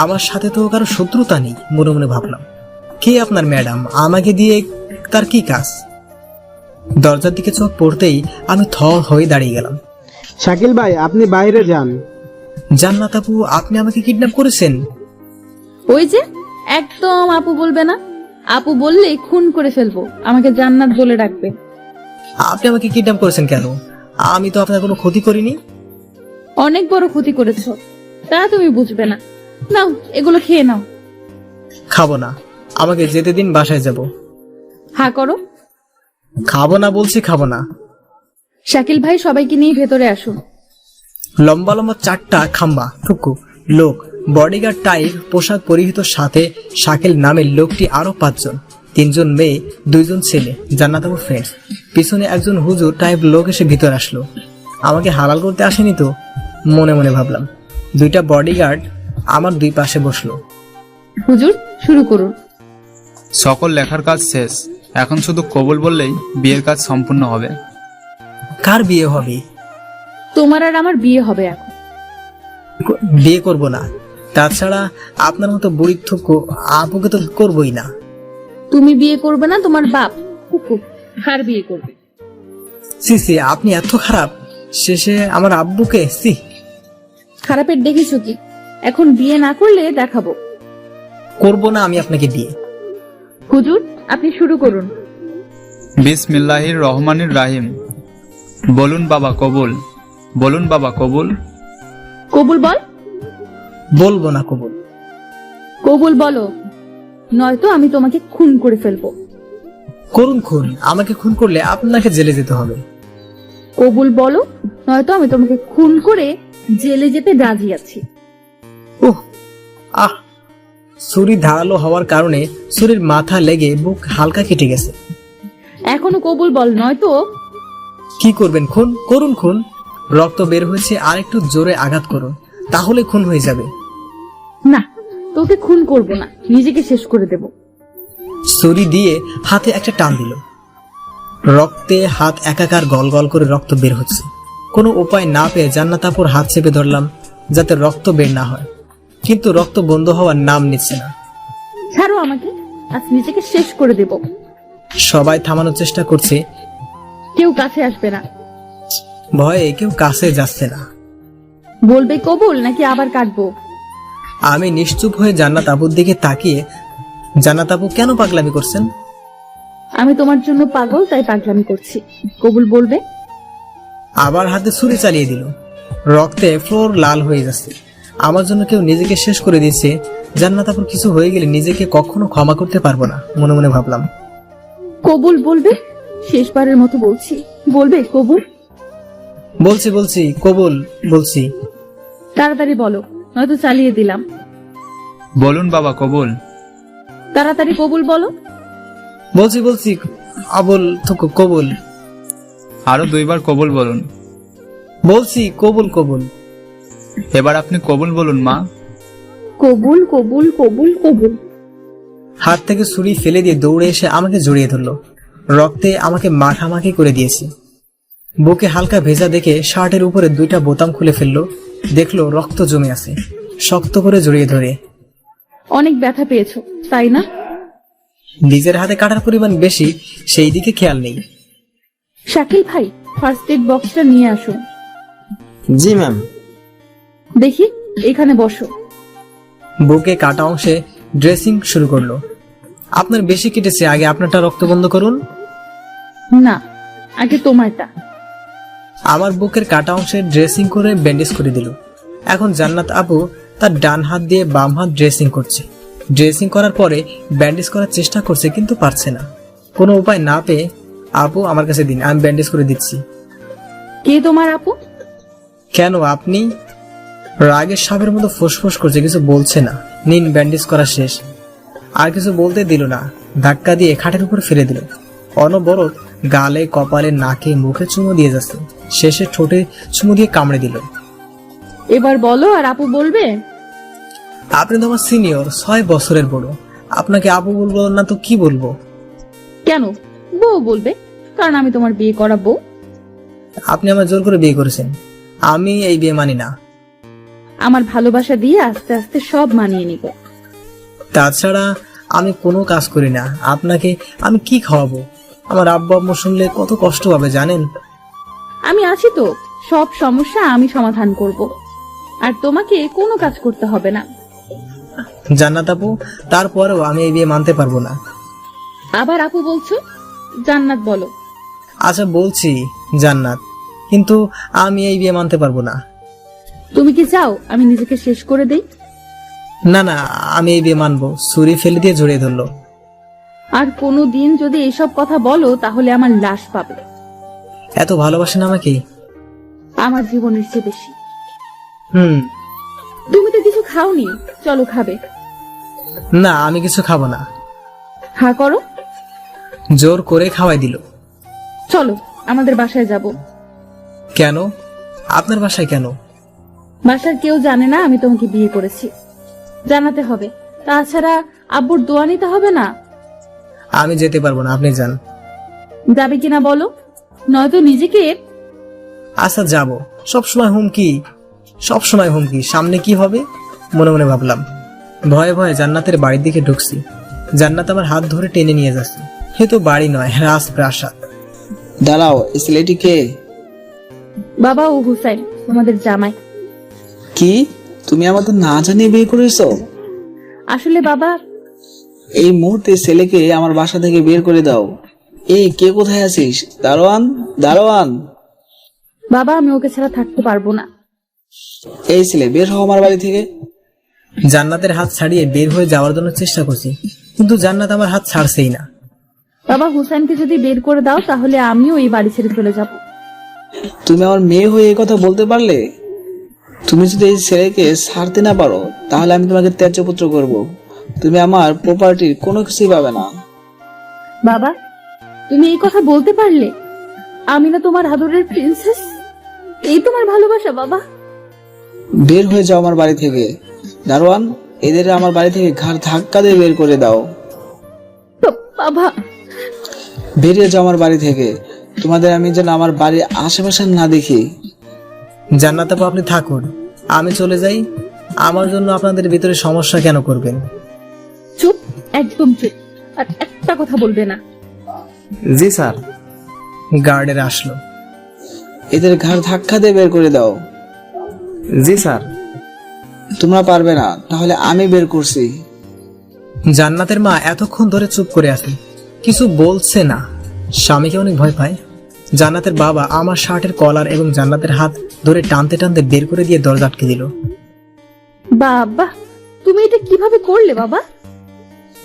আমার সাথে তো কারো শত্রুতা নেই। মনে মনে ভাবলাম, কে আপনার ম্যাডাম? আমাকে দিয়ে তার কি কাজ? দরজার দিকে চোখ পড়তেই আমি থ হয়ে দাঁড়িয়ে গেলাম। শাকিল ভাই, আপনি বাইরে যান। জান্নাত আপু, আপনি আমাকে কিডন্যাপ করেছেন? ওই যে, একদম আপু বলবে না। আপু বললেই খুন করে ফেলবো। আমাকে জান্নাত বলে ডাকবে। আপনি আমাকে কিডন্যাপ করেছেন কেন? আমি তো আপনার কোনো ক্ষতি করিনি। অনেক বড় ক্ষতি করেছো, তা তুমি বুঝবে না। নাও, এগুলো খেয়ে নাও। খাবো না, আমাকে যেতে দিন, বাসায় যাব। হা করো। খাবো না বলছি, খাবো না। শাকিল ভাই, সবাইকে নিয়ে ভেতরে আসুন। লম্বা লম্বা 4টা খাম্বা লোক, বডিগার্ড টাইপ পোশাক পরিহিত, সাথে শাকিল নামের লোকটি, আরো 5 জন, 3 জন মেয়ে, 2 জন ছেলে, জান্নাত আপুর ফ্রেন্ডস। পিছনে একজন হুজুর টাইপ লোক এসে ভিতর আসলো। আমাকে হালাল করতে আসেনি তো, মনে মনে ভাবলাম। 2টা বডিগার্ড আমার 2 পাশে বসলো। হুজুর, শুরু করুন। সকল লেখার কাজ শেষ, এখন শুধু কবুল বললেই বিয়ের কাজ সম্পূর্ণ হবে। কার বিয়ে হবে? তোমার আর আমার বিয়ে হবে এখন। বিয়ে করব না। তাছাড়া আপনার মতো বুড়ি আপুকে তো করবই না। তুমি বিয়ে করবে না, তোমার বাপ আর বিয়ে করবে। সি, আপনি এত খারাপ। শেষে আমার আব্বুকে। খারাপের দেখেছো কি? এখন বিয়ে না করলে দেখাবো। করব না আমি আপনাকে বিয়ে। হুজুর, আপনি শুরু করুন। বিসমিল্লাহির রহমানির রাহিম। বলুন বাবা কবুল, বলুন বাবা কবুল। কবুল বল। বলবো না কবুল। কবুল বলো, নয়তো আমি তোমাকে খুন করে ফেলবো। করুন খুন। আমাকে খুন করলে আপনাকে জেলে যেতে হবে। কবুল বলো, নয়তো আমি তোমাকে খুন করে জেলে যেতে রাজি আছি। ছুরি ধারালো হওয়ার কারণে ছুরির মাথা লেগে বুক হালকা কেটে গেছে। এখনো কবুল বল, নয়তো। কি করবেন? খুন করুন, খুন। রক্ত বের হয়েছে, আর একটু জোরে আঘাত করুন, তাহলে খুন হয়ে যাবে। না, তোকে খুন করব না, নিজেকে শেষ করে দেব। ছুরি দিয়ে হাতে একটা টান দিল। রক্তে হাত একাকার, গল গল করে রক্ত বের হচ্ছে। কোনো উপায় না পেয়ে জান্নাত আপুর হাত চেপে ধরলাম, যাতে রক্ত বের না হয়, কিন্তু রক্ত বন্ধ হওয়ার নাম নিচ্ছে না। ছাড়ো আমাকে, আজ নিজেকে শেষ করে দেব। সবাই থামানোর চেষ্টা করছে, কেউ কাছে আসবে না। ভয়ে কেউ কাছে যাচ্ছে না। বলবে কবুল নাকি আবার কাটবো? আমি নিশ্চুপ হয়ে জান্নাত আপুর দিকে তাকিয়ে, জান্নাত আপু কেন পাগলামি করছেন? আমি তোমার জন্য পাগল, তাই পাগলামি করছি। কবুল বলবে। আবার হাতে ছুরি চালিয়ে দিল। রক্তে ফ্লোর লাল হয়ে যাচ্ছে। আমার জন্য কেউ নিজেকে শেষ করে দিচ্ছে। জান্নাত আপুর কিছু হয়ে গেলে নিজেকে কখনো ক্ষমা করতে পারবো না, মনে মনে ভাবলাম। কবুল বলবে, শেষবারের মতো বলছি, বলবে কবুল? বলছি কবুল বলছি। তাড়াতাড়ি বলো, নয়তো চালিয়ে দিলাম। বলুন বাবা কবুল। তাড়াতাড়ি কবুল বলো। বলছি আবুল কবুল। আরো 2 বার কবুল বলুন। বলছি কবুল। এবার আপনি কবুল বলুন মা। কবুল কবুল কবুল কবুল। হাত থেকে ছুরি ফেলে দিয়ে দৌড়ে এসে আমাকে জড়িয়ে ধরলো। রক্তে আমাকে মাখামাখি করে দিয়েছে। বুকে হালকা ভেজা দেখে শার্টের উপরে 2টা বোতাম খুলে ফেললো। দেখলো রক্ত জমে আছে। শক্ত করে জড়িয়ে ধরে, অনেক ব্যথা পেয়েছো তাই না? নিজের হাতে কাটার পরিমাণ বেশি, সেই দিকে খেয়াল নেই। শাকিল ভাই, ফার্স্ট এড বক্সটা নিয়ে আসুন। জি ম্যাম। দেখি, এখানে বসো। বুকে কাটা অংশে ড্রেসিং শুরু করলো। আপনার বেশি কেটেছে, আগে আপনারটা রক্ত বন্ধ করুন। না, আগে তোমারটা। আমার বুকের কাটা অংশে ড্রেসিং করে ব্যান্ডেজ করে দিল। এখন জান্নাত আপু তার ডান হাত দিয়ে বাম হাত ড্রেসিং করছে। ড্রেসিং করার পরে ব্যান্ডেজ করার চেষ্টা করছে, কিন্তু পারছে না। কোনো উপায় না পেয়ে, আপু আমার কাছে দিন, আমি ব্যান্ডেজ করে দিচ্ছি। কে তোমার আপু? কেন, আপনি? রাগের সাপের মতো ফুসফুস করছে, কিছু বলছে না। নিন, ব্যান্ডেজ করা শেষ। আর কিছু বলতে দিল না, ধাক্কা দিয়ে খাটের উপর ফেলে দিল। অনবরত গালে, কপালে, নাকে, মুখে চুমু দিয়ে যাচ্ছে। শেষে ঠোঁটে চুমু দিয়ে কামড়ে দিল। এবার বলো, আর আপু বলবে? আপনি তো আমার সিনিয়র, 6 বছরের বড়। আপনাকে আপু বলবো না তো কি বলবো? কেন, বউ বলবে, কারণ আমি তোমার বিয়ে করা বউ। আপনি আমার জোর করে বিয়ে করেছেন, আমি এই বিয়ে মানি না। আমার ভালোবাসা দিয়ে আস্তে আস্তে সব মানিয়ে নিব। তাছাড়া আমি কোনো কাজ করি না, আপনাকে আমি কি খাওয়াবো? আমার আব্বু আম্মু শুনলে কত কষ্ট পাবে জানেন? আমি আছি তো, সব সমস্যা আমি সমাধান করব, আর তোমাকে কোনো কাজ করতে হবে না। জান্নাত আপু, তারপরেও আমি এই বিয়ে মানতে পারবো না। আবার আপু বলছো? জান্নাত বলো। আচ্ছা বলছি জান্নাত, কিন্তু আমি এই বিয়ে মানতে পারবো না। তুমি কি চাও আমি নিজেকে শেষ করে দেই? না না, আমি এই বিয়ে মানবো। ছুরি ফেলে দিয়ে জড়িয়ে ধরলো। আর কোনো দিন যদি এসব কথা বলো তাহলে আমার লাশ পাবে। এত ভালোবাসেন আমাকে? আমার জীবনের চেয়ে বেশি। হুম। তুমি তো কিছু খাওনি, চলো খাবে। না, আমি কিছু খাবো না। হা করো। জোর করে খাওয়াই দিল। চলো আমাদের বাসায় যাব। কেন? আপনার বাসায় কেন? বাসার কেউ জানে না আমি তোমাকে বিয়ে করেছি, জানাতে হবে। তাছাড়া আব্বুর দোয়া নিতে হবে না। আমি যেতে পারবো না, আপনি যান। যাবে কিনা বলো, নয়তো নিজেকে। আচ্ছা যাব। সবসময় হুমকি, সবসময় হুমকি। সামনে কি হবে মনে মনে ভাবলাম। ভয়ে ভয়ে জান্নাতের বাড়ির দিকে ঢুকছি। জান্নাত আমার হাত ধরে টেনে নিয়ে যাচ্ছে। এ তো বাড়ি নয়, রাজপ্রাসাদ। দাঁড়াও, এই ছেলেটি কে? বাবা, ও হুসাইন, তোমাদের জামাই। কি, তুমি আমাদের না জানিয়ে বিয়ে করেছো? আসলে বাবা, এই মুহূর্তে ছেলেকে আমার বাসা থেকে বের করে দাও। এই কে, কোথায় আছিস? দারোয়ান, দারোয়ান। বাবা আমি ওকে ছাড়া থাকতে পারবো না। এই ছেলে, বের হও আমার বাড়ি থেকে। জান্নাতের হাত ছাড়িয়ে বের হয়ে যাওয়ার জন্য চেষ্টা করছি, কিন্তু জান্নাত আমার হাত ছাড়ছেই না। বাবা, হুসাইনকে যদি বের করে দাও তাহলে আমিও এই বাড়ি ছেড়ে চলে যাব। তুমি আমার মেয়ে হয়ে এই কথা বলতে পারলে? তুমি যদি এই ছেলেকে ছাড়তে না পারো তাহলে আমি তোমাকে ত্যায্যপুত্র করব। তুমি আমার প্রপার্টির কোনো কিছুই পাবে না। বাবা, তুমি এই কথা বলতে পারলে? আমি না তোমার আদরের প্রিন্সেস? এই তোমার ভালোবাসা বাবা? বের হয়ে যাও আমার বাড়ি থেকে। দারোয়ান, এদের আমার বাড়ি থেকে ঘাড় ধাক্কা দিয়ে বের করে দাও। বাবা, বেরিয়ে যাও আমার বাড়ি থেকে। তোমাদের আমি যেন আমার বাড়ির আশেপাশে না দেখি। জান্নাত আপু, আপনি থাকুন, আমি চলে যাই। আমার জন্য আপনাদের ভিতরে সমস্যা কেন করবেন? চুপ, একদম চুপ, আর একটা কথা বলবে না। জি স্যার। গার্ডের আসলো। এদের ঘাড় ধাক্কা দিয়ে বের করে দাও। জি স্যার। তোমরা পারবে না, তাহলে আমি বের করছি। জান্নাতের মা এতক্ষণ ধরে চুপ করে আছে, কিছু বলছে না। স্বামীকে অনেক ভয় পায়। জান্নাতের বাবা আমার শার্টের কলার এবং জান্নাতের হাত ধরে টানতে টানতে বের করে দিয়ে দরজা আটকে দিল। বাবা, তুমি এটা কিভাবে করলে বাবা?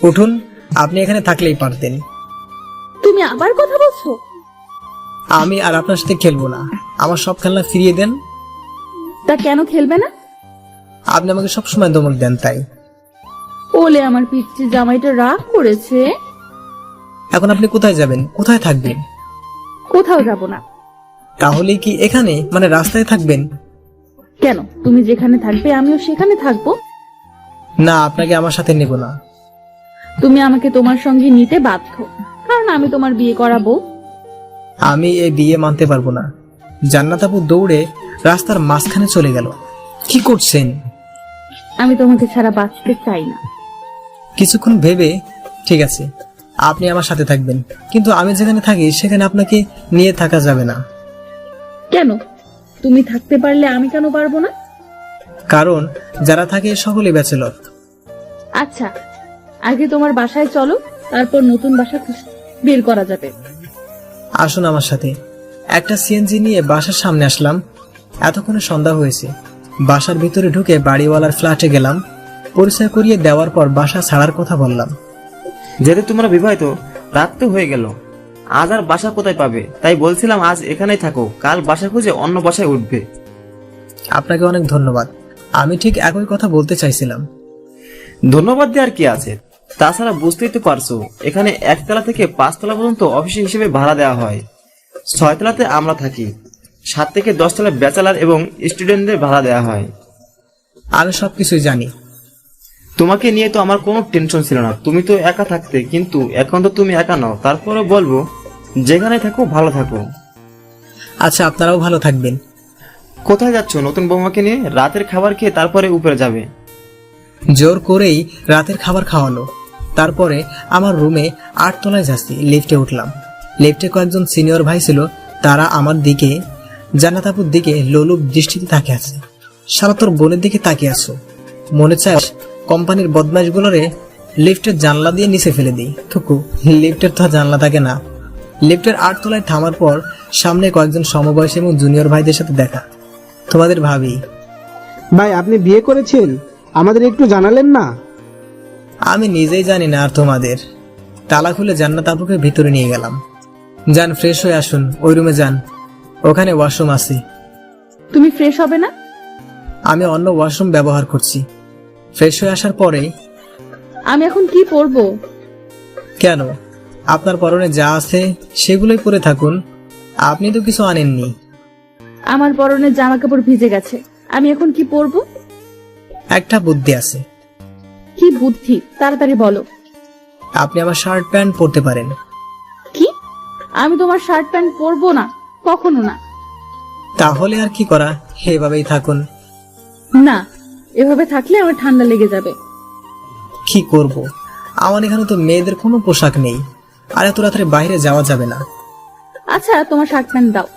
উঠুন, আপনি এখানে থাকলেই পারতেন। তুমি আবার কথা বলছো? আমি আর আপনার সাথে খেলবো না, আমার সব খেলনা ফিরিয়ে দেন। তা কেন খেলবে না? আপনি আমাকে সবসময় ধমক দেন, তাই। ওলে আমার পিচ্চি জামাইটা রাগ করেছে। এখন আপনি কোথায় যাবেন, কোথায় থাকবেন? কোথাও যাব না। তাহলে কি এখানে, মানে রাস্তায় থাকবেন? কেন, তুমি যেখানে থাকবে আমিও সেখানে থাকবো। না, আপনাকে আমার সাথে নেব না। তুমি আমাকে তোমার সঙ্গে নিতে বাধ্য, কারণ আমি তোমার বিয়ে করাবো। আমি এই বিয়ে মানতে পারবো না। জান্নাত আপু দৌড়ে রাস্তার মাঝখানে চলে গেল। কি করছেন? আমি তোমাকে ছাড়া বাঁচতে চাই না। কিছুক্ষণ ভেবে, ঠিক আছে আপনি আমার সাথে থাকবেন, কিন্তু আমি যেখানে থাকি সেখানে আপনাকে নিয়ে থাকা যাবে না। কেন? তুমি থাকতে পারলে আমি কেন পারবো না? কারণ যারা থাকে সকলেই ব্যাচেলর। আচ্ছা, আগে তোমার বাসায় চলো, তারপর নতুন বাসা বের করা যাবে। আসুন আমার সাথে। একটা সিএনজি নিয়ে বাসার সামনে আসলাম। এতক্ষণে সন্ধ্যা হয়েছে। বাসার ভিতরে ঢুকে বাড়িওয়ালার ফ্ল্যাটে গেলাম। পরিচয় করিয়ে দেওয়ার পর বাসা ছাড়ার কথা বললাম। যেহেতু তোমরা বিবাহিত, রাত তো হয়ে গেল, আজ আর বাসা কোথায় পাবে, তাই বলছিলাম আজ এখানেই থাকো, কাল বাসা খুঁজে অন্য বাসায় উঠবে। আপনাকে অনেক ধন্যবাদ। আমি ঠিক একই কথা বলতে চাইছিলাম। ধন্যবাদ দেওয়ার কি আছে, তাছাড়া বুঝতেই তো পারছো এখানে 1 তলা থেকে 5 তলা পর্যন্ত অফিস হিসেবে ভাড়া দেওয়া হয়। 6 তলাতে আমরা থাকি, 7 থেকে 10 তলা ব্যাচেলার এবং স্টুডেন্টদের ভাড়া দেওয়া হয়। আমি সবকিছুই জানি। তোমাকে নিয়ে তো আমার কোনো টেনশন ছিল না, তুমি তো একা থাকতে, কিন্তু এখন তো তুমি একা নও। তারপরে বলবো যেখানে থাকো ভালো থাকো। আচ্ছা, আপনারাও ভালো থাকবেন। কোথায় যাচ্ছ নতুন বৌমাকে নিয়ে? রাতের খাবার খেয়ে তারপরে উপরে যাবে। জোর করেই রাতের খাবার খাওয়ালো। তারপরে আমার রুমে 8 তলায় যাচ্ছি। লিফটে উঠলাম। লিফটে কয়েকজন সিনিয়র ভাই ছিল। তারা আমার দিকে, জান্নাত আপুর দিকে লোলুপ দৃষ্টিতে তাকিয়ে আছে। শালা তোর বোনের দিকে তাকিয়ে আছো, মনে চায় কোম্পানির বদমাইশগুলোরে লিফটের জানলা দিয়ে নিচে ফেলে দিই। থুকু, লিফটের তো জানলা থাকে না। লিফটের 8 তলায় থামার পর সামনে কয়েকজন সমবয়সী এবং জুনিয়র ভাইদের সাথে দেখা। তোমাদের ভাবি। ভাই, আপনি বিয়ে করেছেন? আমাদের একটু জানালেন না? আমি নিজেই জানি না আর তোমাদের। তালা খুলে জান্নাত আপুকে ভিতরে নিয়ে গেলাম। যান, ফ্রেশ হয়ে আসুন, ওই রুমে যান, ওখানে ওয়াশরুম আছে। তুমি ফ্রেশ হবে না? আমি অন্য ওয়াশরুম ব্যবহার করছি। ফ্রেশ হয়ে আসার পরেই। আমি এখন কি পরবো? কেন? আপনার পরনে যা আছে সেগুলোই পরে থাকুন। আপনি তো কিছু আনেননি। আমার পরনের জামা কাপড় ভিজে গেছে, আমি এখন কি পরবো? একটা বুদ্ধি আছে। কি বুদ্ধি? তাড়াতাড়ি বলো। আপনি আমার শার্ট প্যান্ট পরতে পারেন। কি? আমি তোমার শার্ট প্যান্ট পরবো না, কখনো না। তাহলে আর কি করা, এভাবেই থাকুন। না, এভাবে থাকলে আমার ঠান্ডা লেগে যাবে। কি করব, আমার এখানে তো মেয়েদের কোনো পোশাক নেই, আর এত রাত্রে বাইরে যাওয়া যাবে না। আচ্ছা, তোমার শার্ট প্যান্ট দাও।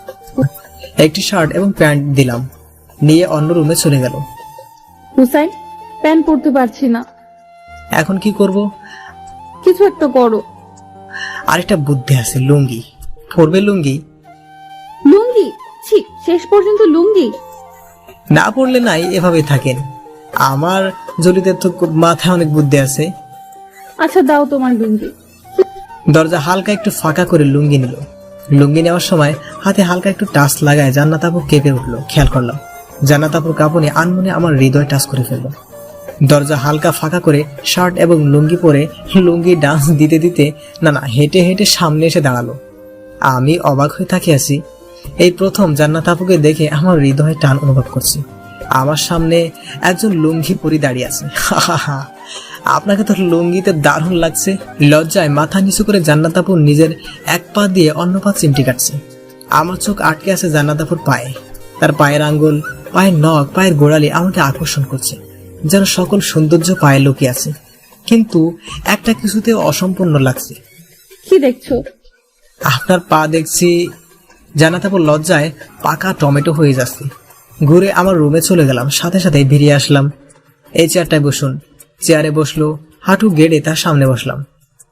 একটি শার্ট এবং প্যান্ট দিলাম, নিয়ে অন্য রুমে চলে গেল। হুসাইন, প্যান্ট পরতে পারছি না। এখন কি করব? কিছু একটা করো। আরেকটা বুদ্ধি আছে, লুঙ্গি। পরবে লুঙ্গি? লুঙ্গি? ছি, শেষ পর্যন্ত লুঙ্গি? না পড়লে নাই, এভাবে থাকেন। আমার জলিতে তো মাথায় অনেক বুদ্ধি আছে। আচ্ছা, দাও তোমার লুঙ্গি। দরজা হালকা একটু ফাঁকা করে লুঙ্গি নিল। লুঙ্গি নেওয়ার সময় হাতে হালকা একটু টাচ লাগায় জান্নাত আপু কেঁপে উঠলো। খেয়াল করলাম জান্নাত আপুর কাঁপুনি আনমনে আমার হৃদয় টাচ করে ফেলল। দরজা হালকা ফাঁকা করে শার্ট এবং লুঙ্গি পরে লুঙ্গি ডান্স দিতে দিতে না হেঁটে হেঁটে সামনে এসে দাঁড়ালো। আমি অবাক হয়ে তাকিয়ে আছি। এই প্রথম জান্নাত আপুকে দেখে আমার হৃদয়ে টান অনুভব করছি। আমার সামনে একজন লুঙ্গি পরি দাঁড়িয়ে আছে। আপনাকে তো লুঙ্গিতে দারুণ লাগছে। লজ্জায় মাথা নিচু করে জান্নাত আপু নিজের এক পা দিয়ে অন্য পা চিমটি কাটছে। আমার চোখ আটকে আছে জান্নাত আপুর পায়ে। তার পায়ের আঙ্গুল, পায়ের নখ, পায়ের গোড়ালি আমাকে আকর্ষণ করছে, যেন সকল সৌন্দর্য পায়ে লুকিয়ে আছে। কিন্তু একটা কিছুতে অসম্পূর্ণ লাগছে। কি দেখছো? আপনার পা দেখছি। জান্নাত আপু লজ্জায় পাকা টমেটো হয়ে যাচ্ছে। ঘুরে আমার রুমে চলে গেলাম, সাথে সাথে বেরিয়ে আসলাম। এই চেয়ারটায় বসুন। চেয়ারে বসলো, হাঁটু গেড়ে তার সামনে বসলাম।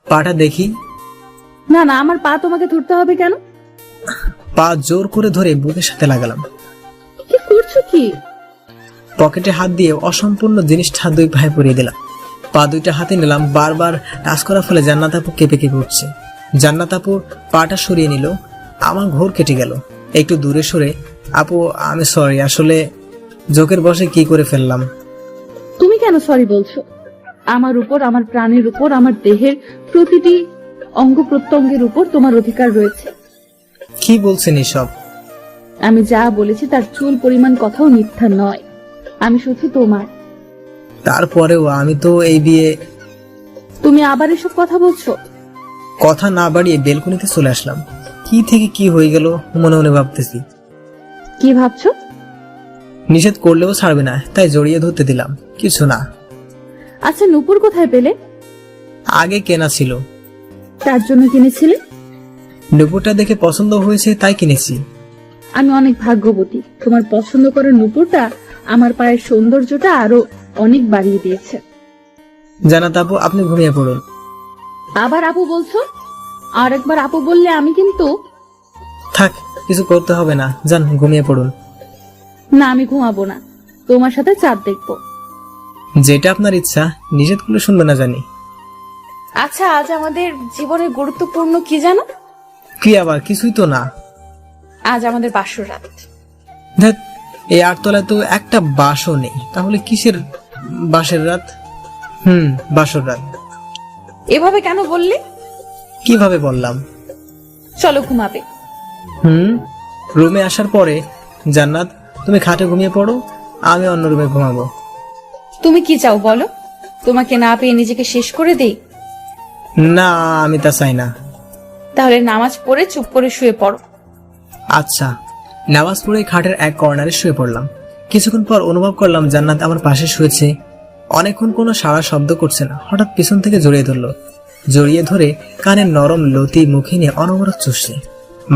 পাটা দেখি। না না, আমার পা তোমাকে ধরতে হবে কেন? পা জোর করে ধরে বুকের সাথে লাগালাম। কি করছো কি? পকেটে হাত দিয়ে অসম্পূর্ণ জিনিসটা 2 ভাই পরিয়ে দিলাম। পা 2টা হাতে নিলাম। বারবার টাচ করার ফলে জান্নাত আপু কেঁপে কেঁপে উঠছে। জান্নাত আপু পাটা সরিয়ে নিল। আমার ঘোর কেটে গেল। একটু দূরে সরে, আপু আমি সরি, আসলে জোকের বসে কি করে ফেললাম। তুমি কেন সরি বলছো? আমার উপর, আমার প্রাণের উপর, আমার দেহের প্রতিটি অঙ্গ প্রত্যঙ্গের উপর তোমার অধিকার রয়েছে। কি বলছেন এসব? আমি যা বলেছি তার চুল পরিমাণ কথাও মিথ্যা নয়। আমি শুধু তোমার। তারপরেও আমি তো এই বিয়ে। তুমি আবার এসব কথা বলছো? কথা না বাড়িয়ে বেলকনিতে চলে আসলাম। কি থেকে কি হয়ে গেল মনে মনে ভাবতেছি। কি ভাবছো? নিষেধ করলেও ছাড়বে না, তাই জড়িয়ে ধরতে দিলাম। কিছু না। আচ্ছা, নূপুর কোথায় পেলে? আগে কেনা ছিল। তার জন্য কিনেছিলে? নুপুরটা দেখে পছন্দ হয়েছে তাই কিনেছি। আমি অনেক ভাগ্যবতী, তোমার পছন্দ করা নুপুরটা আমার পায়ের সৌন্দর্যটা আরো অনেক বাড়িয়ে দিয়েছে। জান্নাত আপু, আপনি ঘুমিয়ে পড়ুন। আবার আপু বলছো? আর একবার আপু বললে আমি কিন্তু। থাক, কিছু করতে হবে না, যান ঘুমিয়ে পড়ুন। না, আমি ঘুমাবো না, তোমার সাথে চাঁদ দেখবো। যেটা আপনার ইচ্ছা, নিষেধ করলে শুনবে না জানি। আচ্ছা, আজ আমাদের জীবনের গুরুত্বপূর্ণ কি জানো? কি আবার? কিছুই তো না। আজ আমাদের বাসর রাত। ধ্যাৎ, এই 8 তলায় তো একটা বাসও নেই, তাহলে কিসের বাসের রাত? বাসর রাত। এভাবে কেন বললে? কিভাবে বললাম? চলো ঘুমাবে। রুমে আসার পরে জান্নাত, তুমি খাটে ঘুমিয়ে পড়ো, আমি অন্য রুমে ঘুমাবো। তুমি কি চাও বলো? তোমাকে না পেয়ে নিজেকে শেষ করে দেই? না, আমি তা চাই না। তাহলে নামাজ পড়ে চুপ করে শুয়ে পড়ো। আচ্ছা। নামাজ পড়ে খাটের এক কর্নারে শুয়ে পড়লাম। কিছুক্ষণ পর অনুভব করলাম জান্নাত আমার পাশে শুয়েছে। অনেকক্ষণ কোনো সাড়া শব্দ করছে না। হঠাৎ পিছন থেকে জড়িয়ে ধরলো। জড়িয়ে ধরে কানের নরম লতি মুখে নিয়ে অনবরত চুষছে।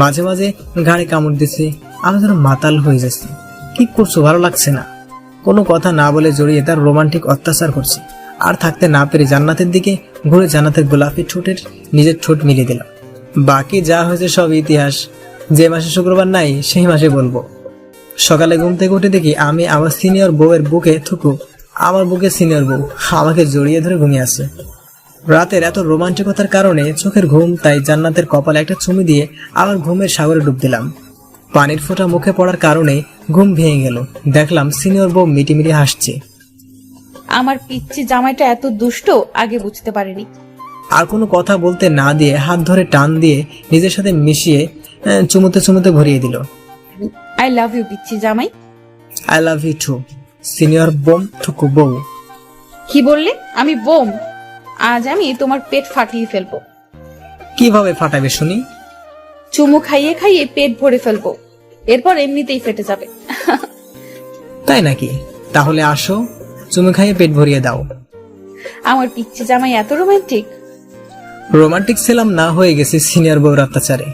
মাঝে মাঝে ঘাড়ে কামড় দিচ্ছে। আমি যেন মাতাল হয়ে যাচ্ছি। কি করছো, ভালো লাগছে না? কোনো কথা না বলে জড়িয়ে তার রোমান্টিক অত্যাচার করছে। আর থাকতে না পেরে জান্নাতের দিকে ঘুরে জান্নাতের গোলাপি ঠোঁটের নিজের ঠোঁট মিলিয়ে দিলাম। বাকি যা হয়েছে সব ইতিহাস। যে মাসে শুক্রবার নাই সেই মাসে বলবো। সকালে ঘুম থেকে উঠে দেখি আমি আমার সিনিয়র বউয়ের বুকে থুকু, আমার বুকে সিনিয়র বউ আমাকে জড়িয়ে ধরে ঘুমিয়ে আছে। রাতের এত রোমান্টিকতার কারণে চোখের ঘুম, তাই জান্নাতের কপালে একটা চুমু দিয়ে আবার ঘুমের সাগরে ডুব দিলাম। পানির ফোঁটা মুখে পড়ার কারণে ঘুম ভেঙে গেল। দেখলাম সিনিয়র বউ মিটিমিটি হাসছে। আমার পিচ্চি জামাইটা এত দুষ্ট আগে বুঝতে পারিনি। আর কোনো কথা বলতে না দিয়ে হাত ধরে টান দিয়ে নিজের সাথে মিশিয়ে চুমুতে চুমুতে ভরিয়ে দিল। আই লাভ ইউ পিচ্চি জামাই। I love you too senior বোম থুকু বউ। কি বললে? আমি বোম? আজ আমি তোমার পেট ফাটিয়ে ফেলবো। কিভাবে ফাটাবে শুনি? চুমু খাইয়ে খাইয়ে পেট ভরে ফেলবো, এরপর এমনিতেই ফেটে যাবে। তাই নাকি? তাহলে আসো, চুমু খাইয়ে পেট ভরিয়ে দাও। আমার পিচ্চি জামাই এত রোমান্টিক। রোমান্টিক ছিলাম না, হয়ে গেছে সিনিয়র বউর অত্যাচারে।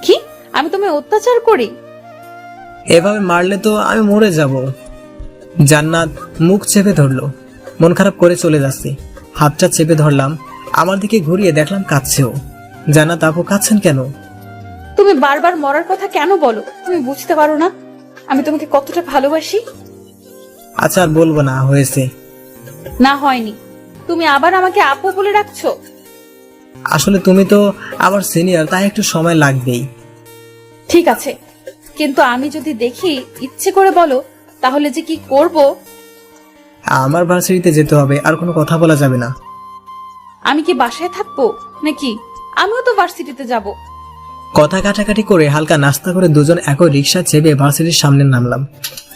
কি? আমি তোমায় অত্যাচার করি? এভাবে মারলে তো আমি মরে যাব। জান্নাত মুখ চেপে ধরলো। মন খারাপ করে চলে যাচ্ছে। হাতটা চেপে ধরলাম। আমার দিকে ঘুরিয়ে দেখলাম কাঁদছেও। জান্নাত আপু, কাঁদছেন কেন? তুমি বারবার মরার কথা কেন বলো? তুমি বুঝতে পারো না আমি তোমাকে কতটা ভালোবাসি? আচ্ছা, আর বলবো না, হয়েছে। না, হয়নি। তুমি আবার আমাকে আপু বলে রাখছো। আসলে তুমি তো আমার সিনিয়র, তাই একটু সময় লাগবেই। ঠিক আছে, কিন্তু আমি যদি দেখি ইচ্ছে করে বলো তাহলে যে কি করব। আমার ভার্সিটিতে যেতে হবে, আর কোনো কথা বলা যাবে না। আমি কি বাসায় থাকবো নাকি? আমিও তো ভার্সিটিতে যাব। কথা কাটাকাটি করে হালকা নাস্তা করে দুজন একই রিক্সা চেপে ভার্সিটির সামনে নামলাম।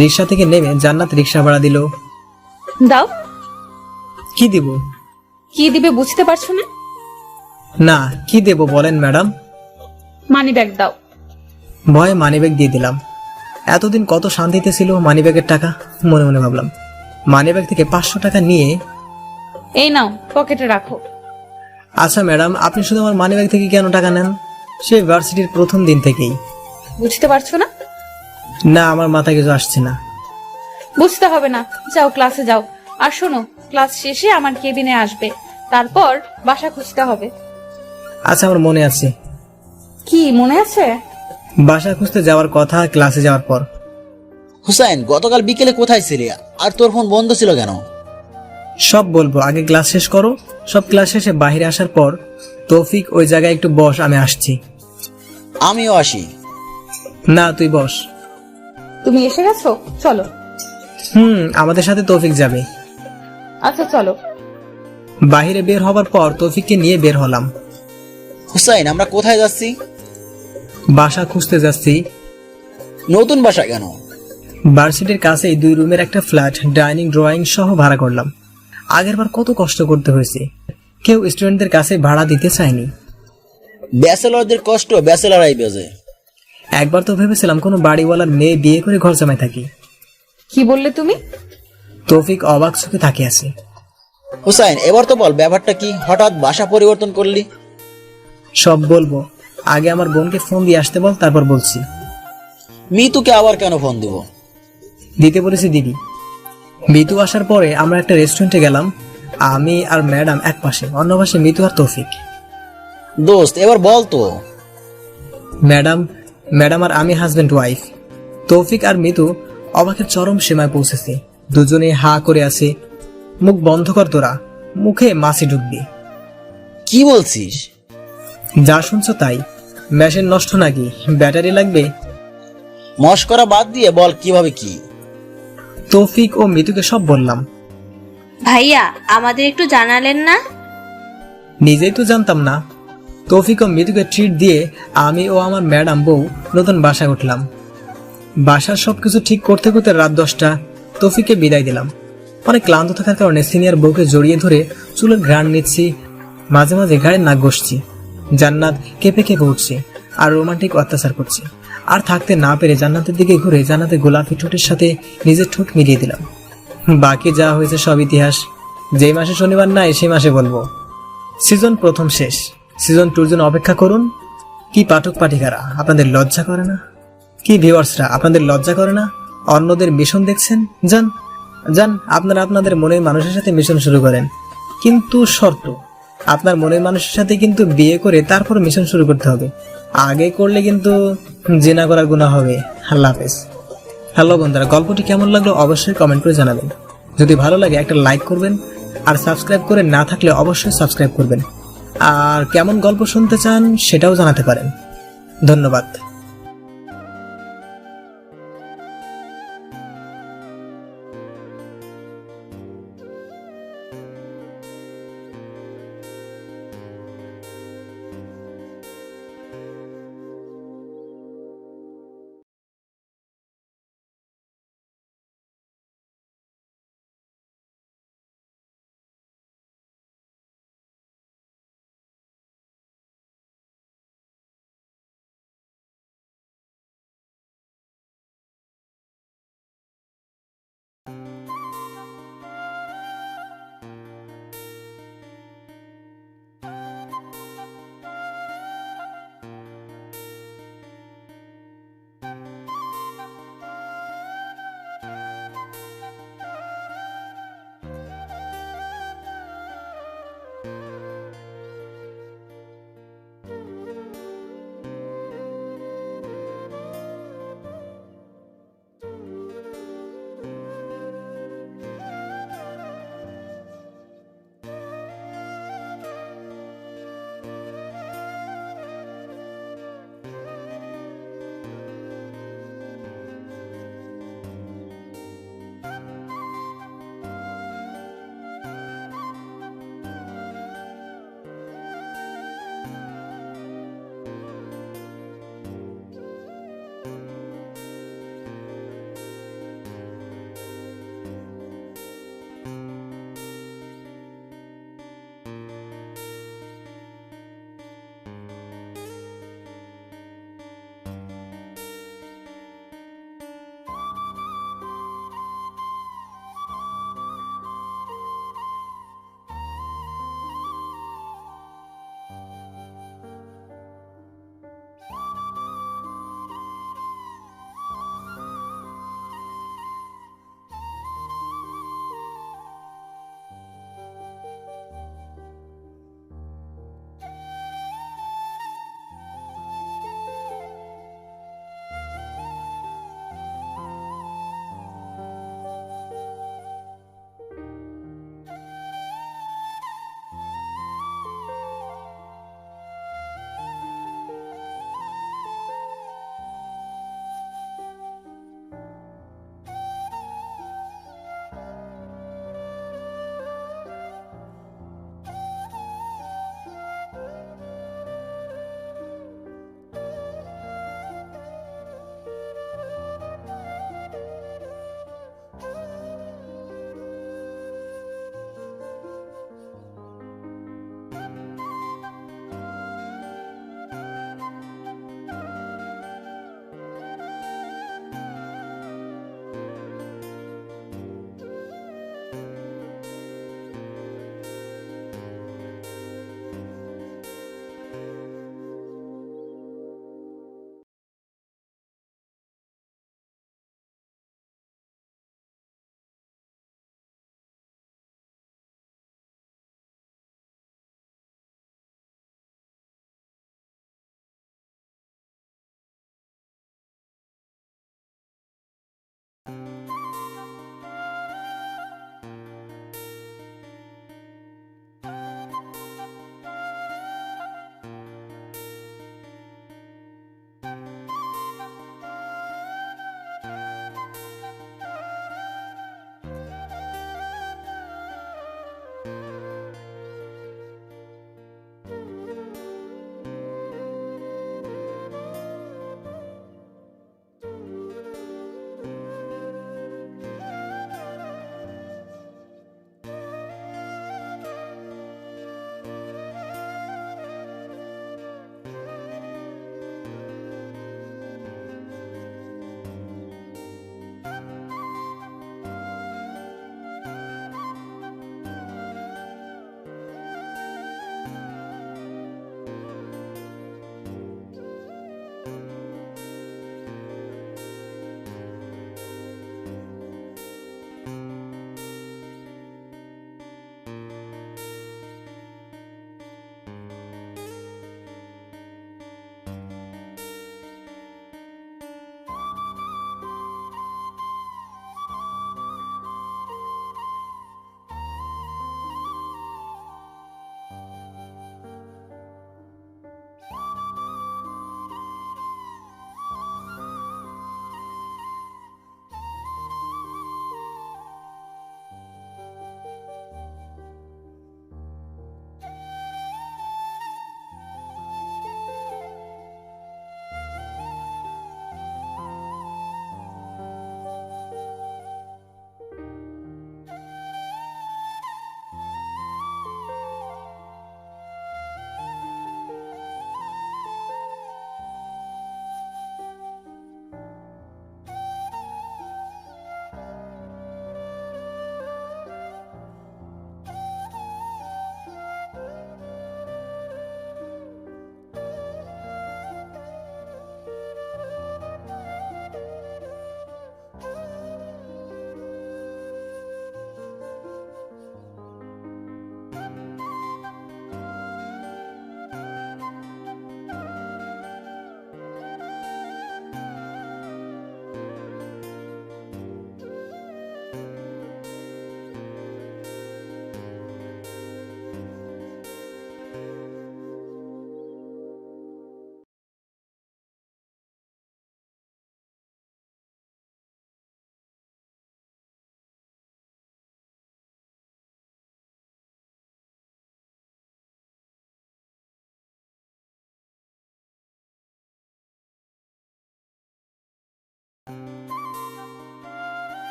রিক্সা থেকে নেমে জান্নাত রিক্সা ভাড়া দিল। দাও। কি দিব? কি দিবে বুঝতে পারছো না? না, কি দেব বলেন ম্যাডাম? মানি ব্যাগ দাও। ভয়ে মানিব্যাগ দিয়ে দিলাম। এতদিন কত শান্তিতে ছিল মানিব্যাগের টাকা। মনে মনে ভাবলাম। মানিব্যাগ থেকে 500 টাকা নিয়ে, এই নাও, পকেটে রাখো। আচ্ছা ম্যাডাম, আপনি শুধু আমার মানিব্যাগ থেকে কেন টাকা নেন? সেই ভার্সিটির প্রথম দিন থেকেই। বুঝতে পারছো না? না, আমার মাথায় কিছু আসছে না। বুঝতে হবে না, যাও ক্লাসে যাও। আর শোনো, ক্লাস শেষে আমার কেবিনে আসবে, তারপর বাসা খুঁজতে হবে। আচ্ছা, আমার মনে আছে। কি মনে আছে? বাসা খুঁজতে যাওয়ার কথা ক্লাসে যাওয়ার পর। হুসাইন, গতকাল বিকেলে কোথায় ছিলি? আর তোর ফোন বন্ধ ছিল কেন? সব বলবো, আগে ক্লাস শেষ করো। সব ক্লাস শেষে বাইরে আসার পর তৌফিক, ওই জায়গায় একটু বস, আমি আসছি। আমিও আসি। না, তুই বস। তুমি এসে গেছো? চলো। আমাদের সাথে তৌফিক যাবে। আচ্ছা চলো। বাহিরে বের হবার পর তৌফিককে নিয়ে বের হলাম। হুসাইন, আমরা কোথায় যাচ্ছি? বাসা খুঁজতে যাচ্ছি। নতুন বাসা কেন? ভার্সিটির কাছেই 2 রুমের একটা ফ্ল্যাট, ডাইনিং ড্রয়িং সহ ভাড়া করলাম। আগেরবার কত কষ্ট করতে হয়েছে। কেউ স্টুডেন্টদের কাছে ভাড়া দিতে চায়নি। ব্যাচেলরদের কষ্ট ব্যাচেলরাই বোঝে। একবার তো ভেবেছিলাম কোনো বাড়িওয়ালার মেয়ে বিয়ে করে ঘর জামাই থাকি। কি বললে তুমি? তৌফিক অবাক চোখে তাকিয়ে আছে। হুসাইন, এবার তো বল ব্যাপারটা কি? হঠাৎ বাসা পরিবর্তন করলি? সব বলবো, আগে আমার বোনকে ফোন দিয়ে আসতে বল, তারপর বলছি। মিতুকে আবার কেন ফোন দিব? দিতে বলেছি দিদি। মিতু আসার পরে আমরা একটা রেস্টুরেন্টে গেলাম। আমি আর ম্যাডাম এক পাশে, অন্য পাশে মিতু আর তৌফিক। দোস্ত এবার বল তো। ম্যাডাম ম্যাডাম আর আমি হাজবেন্ড ওয়াইফ। তৌফিক আর মিতু অবাকের চরম সীমায় পৌঁছেছে। দুজনে হা করে আছে। মুখ বন্ধ কর তোরা, মুখে মাছি ঢুকবি। কি বলছিস? যা শুনছো তাই। মেশিন নষ্ট নাকি, ব্যাটারি লাগবে? মস্করা বাদ দিয়ে বল কিভাবে কি। তৌফিক ও মিতুকে সব বললাম। ভাইয়া আমাদের একটু জানালেন না? নিজেই তো জানতাম না। তৌফিক ও মিতুকে ট্রিট দিয়ে আমি ও আমার ম্যাডাম বউ নতুন বাসায় উঠলাম। বাসার সবকিছু ঠিক করতে করতে রাত 10টা। তৌফিককে বিদায় দিলাম। অনেক ক্লান্ত থাকার কারণে সিনিয়র বউকে জড়িয়ে ধরে চুলের ঘ্রাণ নিচ্ছি, মাঝে মাঝে ঘাড়ে নাক ঘষছি। জান্নাত কেঁপে কেঁপে উঠছে আর রোমান্টিক অত্যাচার করছে। আর থাকতে না পেরে জান্নাতের দিকে ঘুরে জান্নাতের গোলাপি ঠোঁটের সাথে নিজের ঠোঁট মিলিয়ে দিলাম। বাকি যা হয়েছে সব ইতিহাস। যেই মাসে শনিবার নাই সেই মাসে বলবো। সিজন 1 শেষ, সিজন 2 জন্য অপেক্ষা করুন। কি পাঠক পাঠিকারা, আপনাদের লজ্জা করে না? কি ভিউয়ার্সরা, আপনাদের লজ্জা করে না? অন্যদের মিশন দেখছেন, যান যান আপনারা আপনাদের মনের মানুষের সাথে মিশন শুরু করেন। কিন্তু শর্ত, আপনার মনের মানুষের সাথে কিন্তু বিয়ে করে তারপর মিশন শুরু করতে হবে। আগে করলে কিন্তু জিনা করার গুনাহ হবে। আল্লাহ হাফেজ। হ্যালো বন্ধুরা, গল্পটি কেমন লাগলো অবশ্যই কমেন্ট করে জানাবেন। যদি ভালো লাগে একটা লাইক করবেন, আর সাবস্ক্রাইব করে না থাকলে অবশ্যই সাবস্ক্রাইব করবেন। আর কেমন গল্প শুনতে চান সেটাও জানাতে পারেন। ধন্যবাদ।